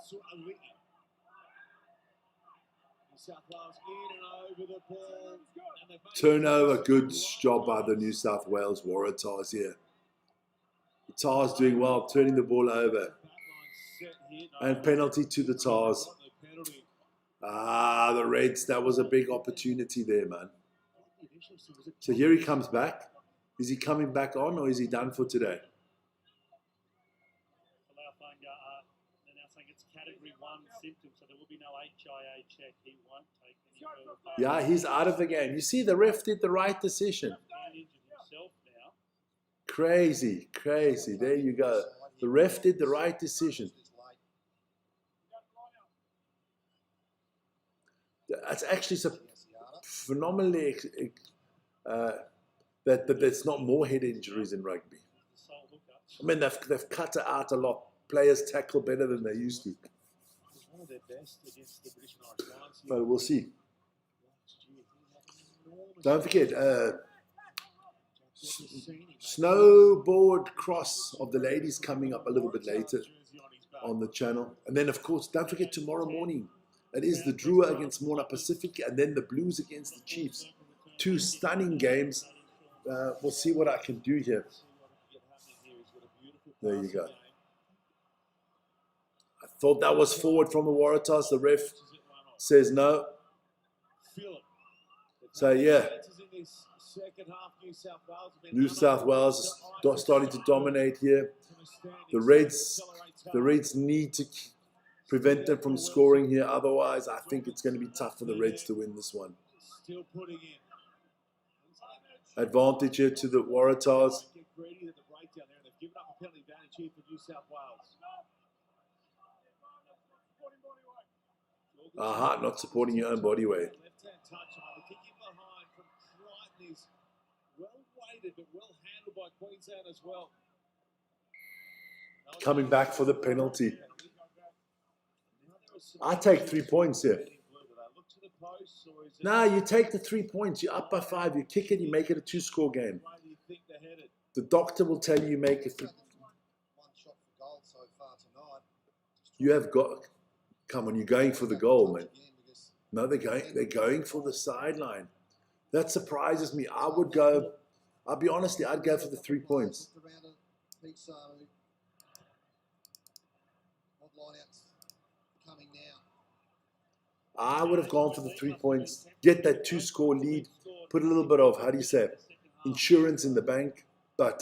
South Wales in and over the ball. Turnover, good job by the New South Wales Waratahs here. The Tars doing well, turning the ball over. And penalty to the Tars. Ah, the Reds, that was a big opportunity there, man. So here he comes back. Is he coming back on or is he done for today? Category 1 symptom, so there will be no HIA check. He won't take any further part. Yeah, he's out of the game. You see, the ref did the right decision. Crazy, crazy. There you go. The ref did the right decision. That's actually so phenomenally that there's not more head injuries in rugby. I mean, they've cut it out a lot. Players tackle better than they used to. But we'll see. Don't forget, snowboard cross of the ladies coming up a little bit later on the channel. And then, of course, don't forget tomorrow morning. It is the Drua against Pacifica and then the Blues against the Chiefs. Two stunning games. We'll see what I can do here. There you go. I thought that was forward from the Waratahs. The ref says no. So, yeah. New South Wales is starting to dominate here. The Reds need to prevent them from scoring here. Otherwise, I think it's going to be tough for the Reds to win this one. Advantage here to the Waratahs. Aha, not supporting your own body weight. Coming back for the penalty. I take 3 points here. No, you take the 3 points. You're up by 5. You kick it, you make it a 2-score game. The doctor will tell you make it. You have got. Come on, you're going for the goal, man. No, they're going for the sideline. That surprises me. I would go. I'll be honest, I'd go for the 3 points. I would have gone for the 3 points, get that 2-score lead, put a little bit of, insurance in the bank. But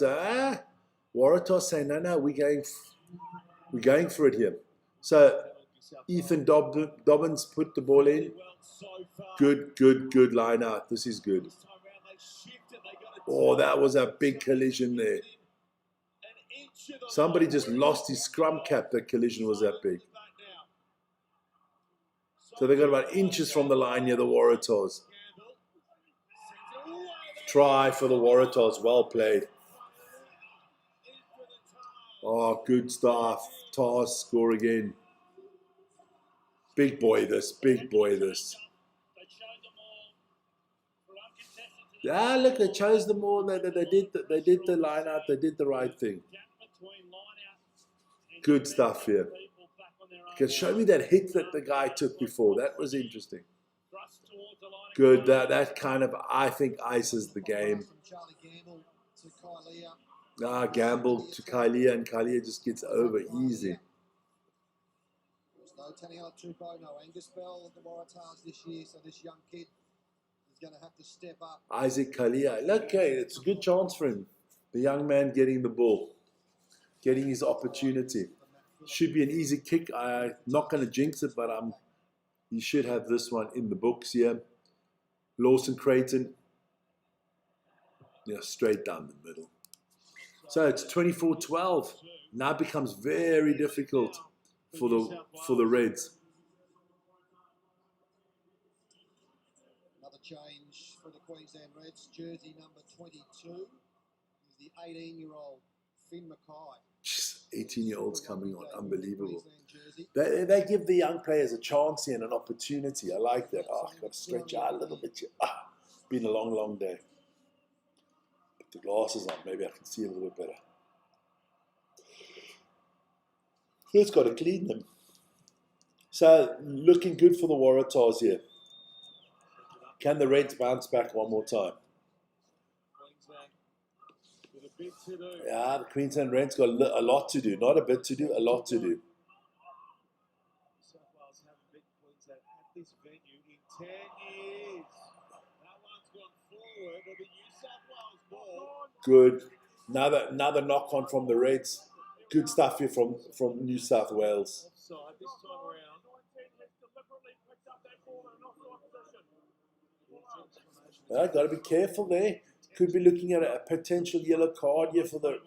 Waratahs say, no, we're going for it here. So Ethan Dobbins put the ball in. Good line out. This is good. Oh, that was a big collision there. Somebody just lost his scrum cap. That collision was that big. So they got about inches from the line near the Waratahs. Try for the Waratahs. Well played. Oh, good stuff. Tars score again. Big boy this. Big boy this. Ah, look, they chose them all. They did the line out. They did the right thing. Good stuff here. Okay, show me that hit that the guy took before. That was interesting. Good. That kind of, I think, ices the game. Gamble to Kylie, and Kylie just gets over easy. No Taniela Tupou, no Angus Bell at the Waratahs this year, so this young kid is going to have to step up. Isaac Kalia. Okay, it's a good chance for him. The young man getting the ball, getting his opportunity. Should be an easy kick. I'm not going to jinx it, but you should have this one in the books here. Lawson Creighton. Yeah, straight down the middle. So it's 24-12. Now it becomes very difficult for the Reds. Another change for the Queensland Reds. Jersey number 22 is the 18-year-old Finn Mackay. 18-year-olds coming on, unbelievable. They give the young players a chance here and an opportunity. I like that. Oh, I've got to stretch out a little bit here. Been a long, long day. Put the glasses on, maybe I can see a little bit better. First got to clean them. So, looking good for the Waratahs here. Can the Reds bounce back one more time? Yeah, the Queensland Reds got a lot to do. Not a bit to do, a lot to do. South Wales haven't beaten Queensland at this venue in 10 years. That one's gone forward. It'll be New South Wales ball. Good. Another knock on from the Reds. Good stuff here from New South Wales. Offside this time around. Got to be careful there. Could be looking at a potential yellow card here for the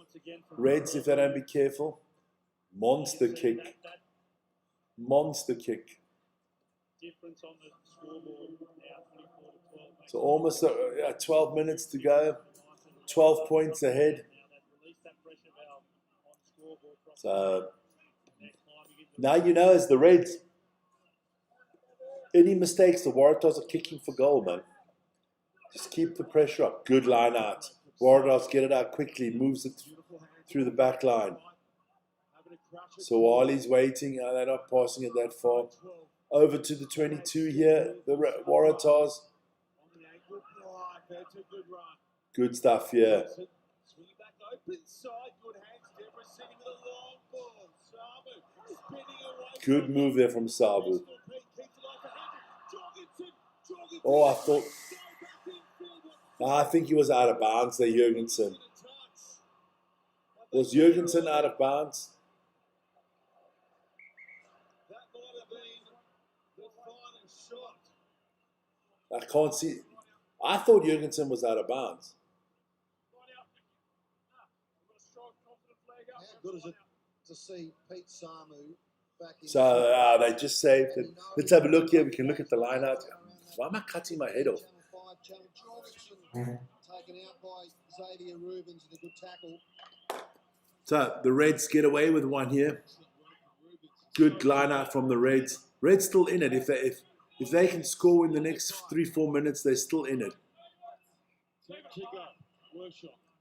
Reds if they don't be careful. Monster kick. Monster kick. So almost 12 minutes to go. 12 points ahead. So now you know, as the Reds, any mistakes, the Waratahs are kicking for goal, man. Just keep the pressure up. Good line out. Waratahs get it out quickly, moves it through the back line. So while he's waiting, they're not passing it that far. Over to the 22 here, the Waratahs. Good stuff here. Good move there from Sabu. Oh, I think he was out of bounds there, Jurgensen. Was Jurgensen out of bounds? I can't see. I thought Jurgensen was out of bounds. How good is it to see Pete Samu back in? So they just saved it. Let's have a look here. We can look at the line out. Why am I cutting my head off? Taken out by Xavier Rubens in a good tackle. So the Reds get away with one here. Good line out from the Reds. Reds still in it. If they can score in the next 3-4 minutes, they're still in it.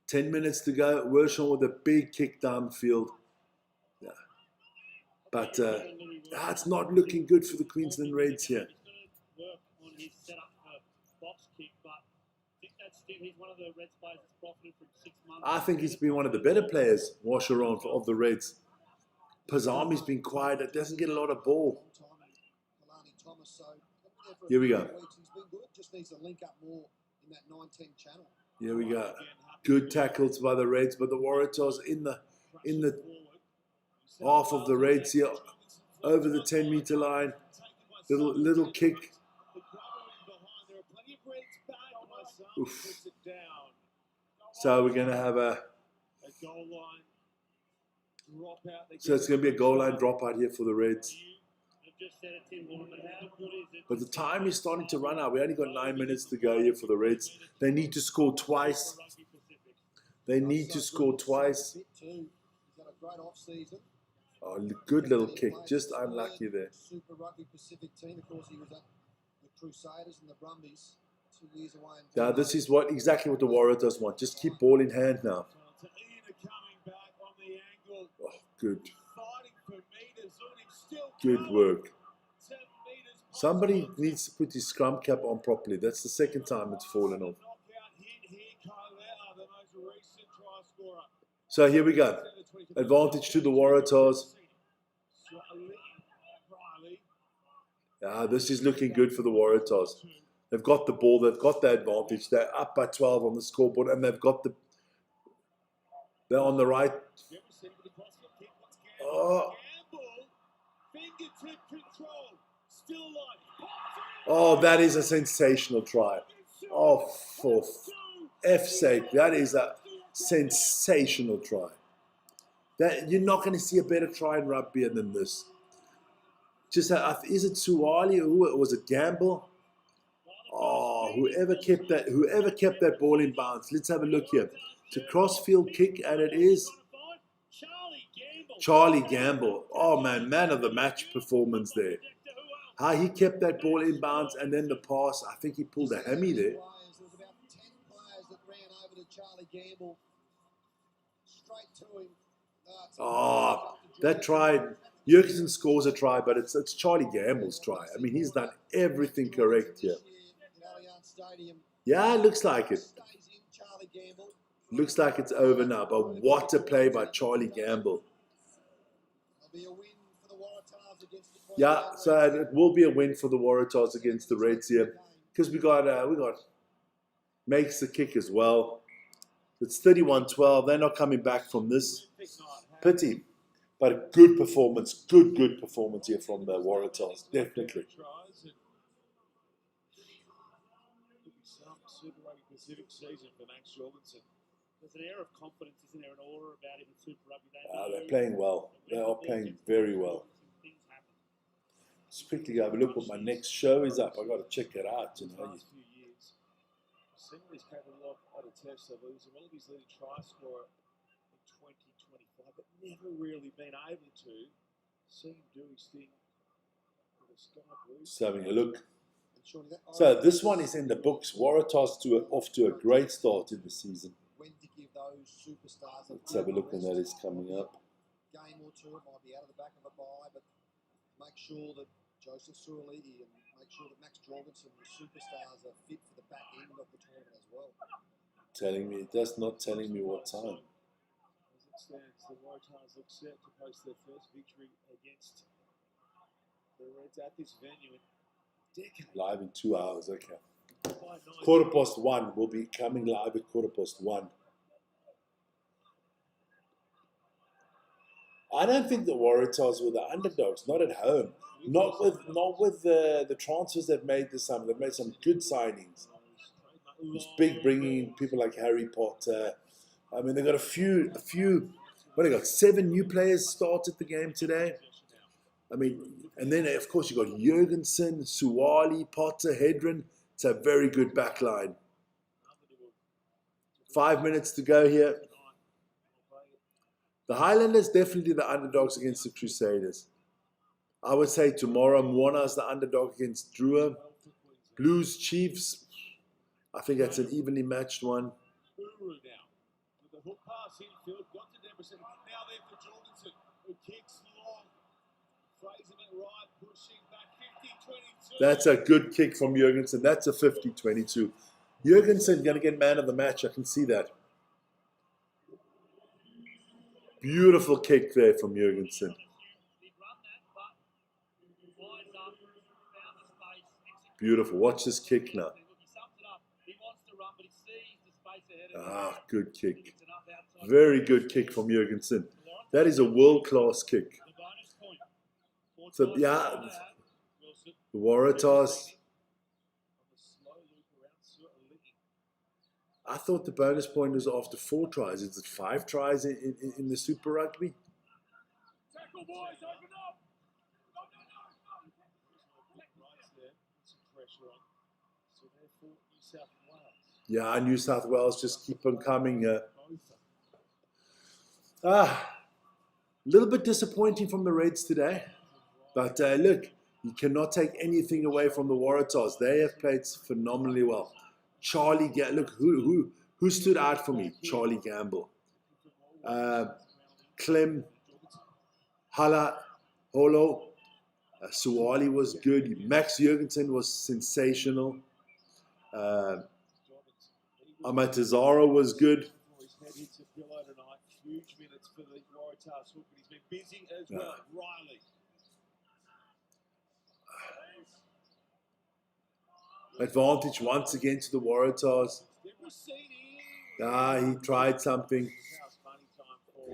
10 minutes to go. Wershaw with a big kick downfield. Yeah. But it's not looking good for the Queensland Reds here. I think he's been one of the better players, Washaron, of the Reds. Pazami's been quiet. It doesn't get a lot of ball. Here we go. Just needs to link up more in that 9-10 channel. Here we go. Good tackles by the Reds, but the Waratahs in the half of the Reds here. over the 10-meter line. Little kick. Oof. So we're going to have a goal line drop out. So it's going to be a goal line dropout here for the Reds. But the time is starting to run out. We only got 9 minutes to go here for the Reds. They need to score twice. They need to score twice. Oh, good little kick. Just unlucky there. Super Rugby Pacific team. Of course, he was at the Crusaders and the Brumbies 2 years away. Now, this is exactly what the Waratahs want. Just keep ball in hand now. Oh, good. Good work. Somebody needs to put his scrum cap on properly. That's the second time it's fallen off. So here we go. Advantage to the Waratahs. This is looking good for the Waratahs. They've got the ball. They've got the advantage. They're up by 12 on the scoreboard, and they've got the. They're on the right. Oh, that is a sensational try. Oh, for F's sake, that is a sensational try. That you're not going to see a better try in rugby than this. Just is it Suwali or was it Gamble? Oh, whoever kept that ball in bounds. Let's have a look here. It's a cross-field kick, and it is Charlie Gamble. Oh man of the match performance there. How he kept that ball in bounds, and then the pass. I think he pulled a hammy there. Oh, that try. Jurgensen scores a try, but it's Charlie Gamble's try. I mean, he's done everything correct here. Yeah, it looks like it. Looks like it's over now, but what a play by Charlie Gamble. Yeah, so it will be a win for the Waratahs against the Reds here, because we got makes the kick as well. It's 31-12. They're not coming back from this. Pity. But a good performance, good performance here from the Waratahs, definitely. Super Rugby Pacific season for Max Jorgensen. There's an air of confidence, isn't there, an aura about him in Super Rugby? They're playing well. They are playing very well. Just quickly have a look what my next show is up. I've got to check it out. You know. Last few years, seen what he's capable of at a test. So he was a Wallabies leading try scorer in 2025, but never really been able to see him do his thing for the Sky Blues. Just having a look. So this one is in the books. Waratahs off to a great start in the season. Let's have a look when that is coming up. Game or two, it might be out of the back of a bye, but make sure that Joseph Suoliti and make sure that Max Jorgensen, the superstars, are fit for the back end of the tournament as well. That's not telling me what time. As it stands, the Waratahs look set to post their first victory against the Reds at this venue. Live in 2 hours, okay. 1:15. We'll be coming live at 1:15. I don't think the Waratahs were the underdogs, not at home. Not with the transfers they've made this summer. They've made some good signings. It's big bringing in people like Harry Potter. I mean, they've got a few. What, they got 7 new players started the game today. I mean, and then, of course, you've got Jurgensen, Suwali, Potter, Hedren. It's a very good backline. 5 minutes to go here. The Highlanders definitely the underdogs against the Crusaders. I would say tomorrow, Moana's the underdog against Drua. Blues, Chiefs. I think that's an evenly matched one. That's a good kick from Jurgensen. That's a 50-22. Jurgensen going to get man of the match. I can see that. Beautiful kick there from Jurgensen. Beautiful. Watch this kick now. Good kick. Very good kick from Jurgensen. That is a world-class kick. So, yeah, the Waratahs. I thought the bonus point was after 4 tries. Is it 5 tries in the Super Rugby? Tackle, boys, open up! So therefore, New South Wales. Yeah, New South Wales just keep on coming here. A little bit disappointing from the Reds today. But look, you cannot take anything away from the Waratahs. They have played phenomenally well. Charlie, look, who stood out for me? Charlie Gamble. Clem, Hala, Holo, Suwali was good. Max Jurgensen was sensational. Amatazara was good. Huge minutes for the Waratahs hook, but he's been busy as well. Riley. Advantage once again to the Waratahs. He tried something.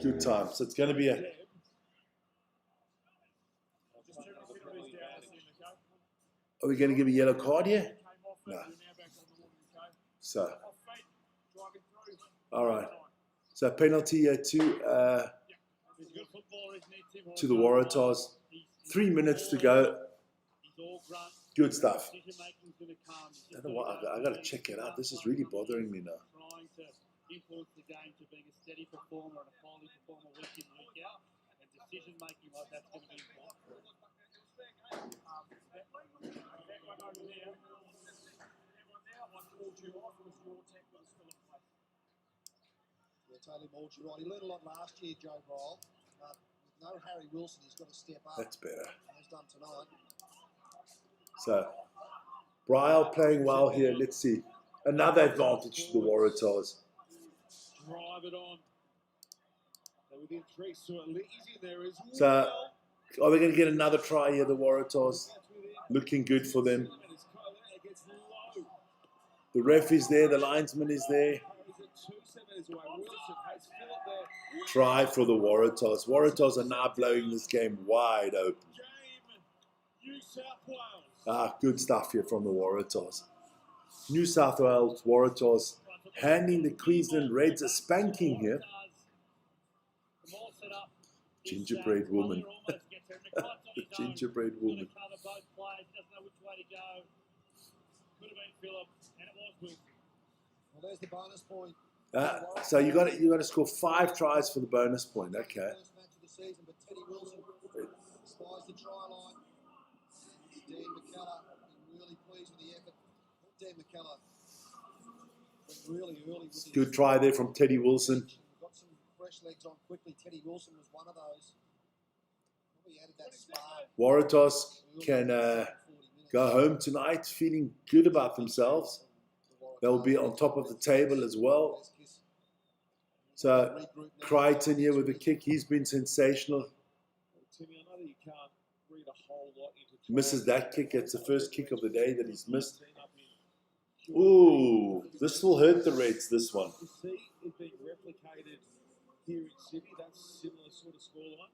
Good time. So it's going to be a... Are we going to give a yellow card here? No. So. All right. So penalty to the Waratahs. 3 minutes to go. Good stuff. I don't know what, I got to check it out. This is really bothering me now. Trying to influence the game to being a steady performer and a quality performer week in, week out. And decision making like that's going to be important. That one over there. One called you off was your tackle still in place. Yeah, totally mauled you right. He learned a lot last year, Joe Bryle. But with no Harry Wilson, he's got to step up. That's better. He's done tonight. So, Bryle playing well here. Let's see. Another advantage to the Waratahs. Drive it on. They're within 3, so he's in there as well. So, are they going to get another try here, the Waratahs? Looking good for them. The ref is there. The linesman is there. Try for the Waratahs. Waratahs are now blowing this game wide open. Good stuff here from the Waratahs. New South Wales Waratahs handing the Queensland Reds a spanking here. Gingerbread woman. The gingerbread woman. Well, there's the bonus point. So you got to score 5 tries for the bonus point. Okay. First match of the season, but Teddy Wilson spies the try line. Dan McKellar been really pleased with the effort. Dan McKellar went really early with his Good try there from Teddy Wilson. Got some fresh legs on quickly. Teddy Wilson was one of those. Probably added that spark. Waratahs can go home tonight feeling good about themselves. They'll be on top of the table as well. So Crichton here with the kick. He's been sensational. Timmy, I know that you can't read a whole lot into Misses that kick. It's the first kick of the day that he's missed. Ooh, this will hurt the Reds, this one. You see it being replicated here in Sydney, that's similar sort of scoreline.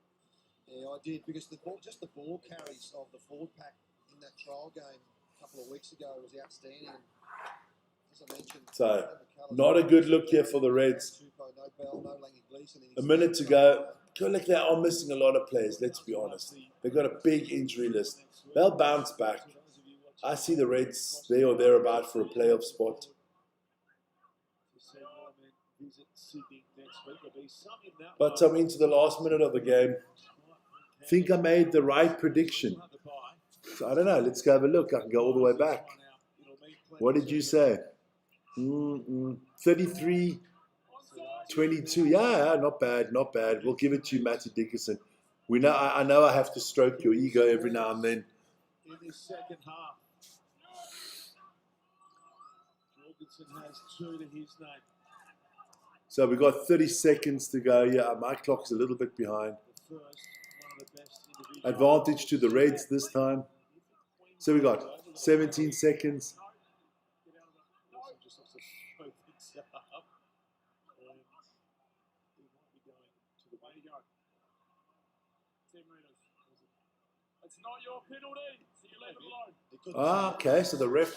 Yeah, I did, because just the ball carries of the forward pack in that trial game a couple of weeks ago was outstanding. As I mentioned, So, not a good look here for the Reds. A minute to go. Feel like they are missing a lot of players, let's be honest. They've got a big injury list. They'll bounce back. I see the Reds there or thereabout for a playoff spot. But I'm into the last minute of the game. Think I made the right prediction. I don't know. Let's go have a look. I can go all the way back. What did you say? 33-22. Yeah, not bad, not bad. We'll give it to you, Matty Dickerson. We know. I know I have to stroke your ego every now and then. In this second half, Jorgensen has 2 to his name. So we've got 30 seconds to go. Yeah, my clock's a little bit behind. The first, one of the best individuals. Advantage to the Reds this time. So we got 17 seconds. It's not your penalty, so you leave it alone. He couldn't Ah, see okay. So the ref,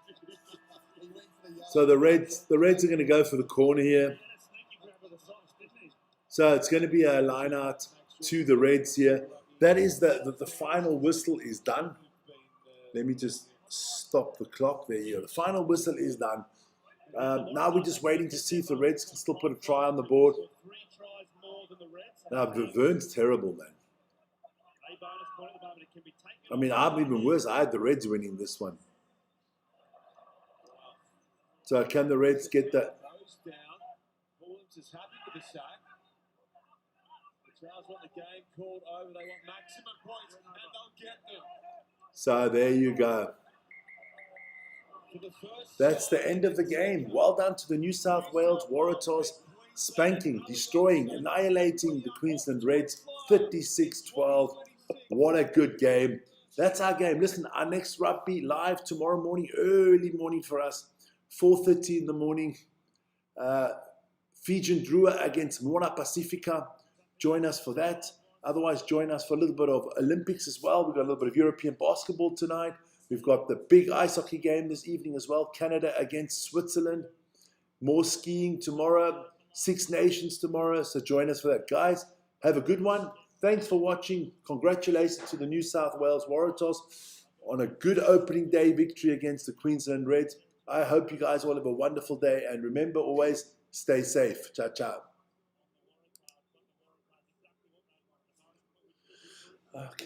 it. He went for the yellow. so the Reds are going to go for the corner here. He had a sneaky grab of the socks, didn't he? So it's going to be a line out to the Reds here. That is the final whistle is done. Let me just stop the clock there. The final whistle is done. Now we're just waiting to see if the Reds can still put a try on the board. 3 tries more than the Reds. Now, Vern's terrible, man. A bonus point at the moment. It can be taken. I mean, I'm even worse. I had the Reds winning this one. So can the Reds get that? Goes down. Williams is happy with the sack. The Charles want the game called over. They want maximum points, and they'll get them. So there you go. For the first That's the end of the game. Well done to the New South Wales Waratahs, spanking, destroying, annihilating the Queensland Reds, 36-12. What a good game. That's our game. Listen, our next rugby live tomorrow morning, early morning for us, 4:30 in the morning. Fijian Drua against Moana Pacifica. Join us for that. Otherwise, join us for a little bit of Olympics as well. We've got a little bit of European basketball tonight. We've got the big ice hockey game this evening as well. Canada against Switzerland. More skiing tomorrow. Six Nations tomorrow. So join us for that. Guys, have a good one. Thanks for watching. Congratulations to the New South Wales Waratahs on a good opening day victory against the Queensland Reds. I hope you guys all have a wonderful day. And remember always, stay safe. Ciao, ciao. Okay.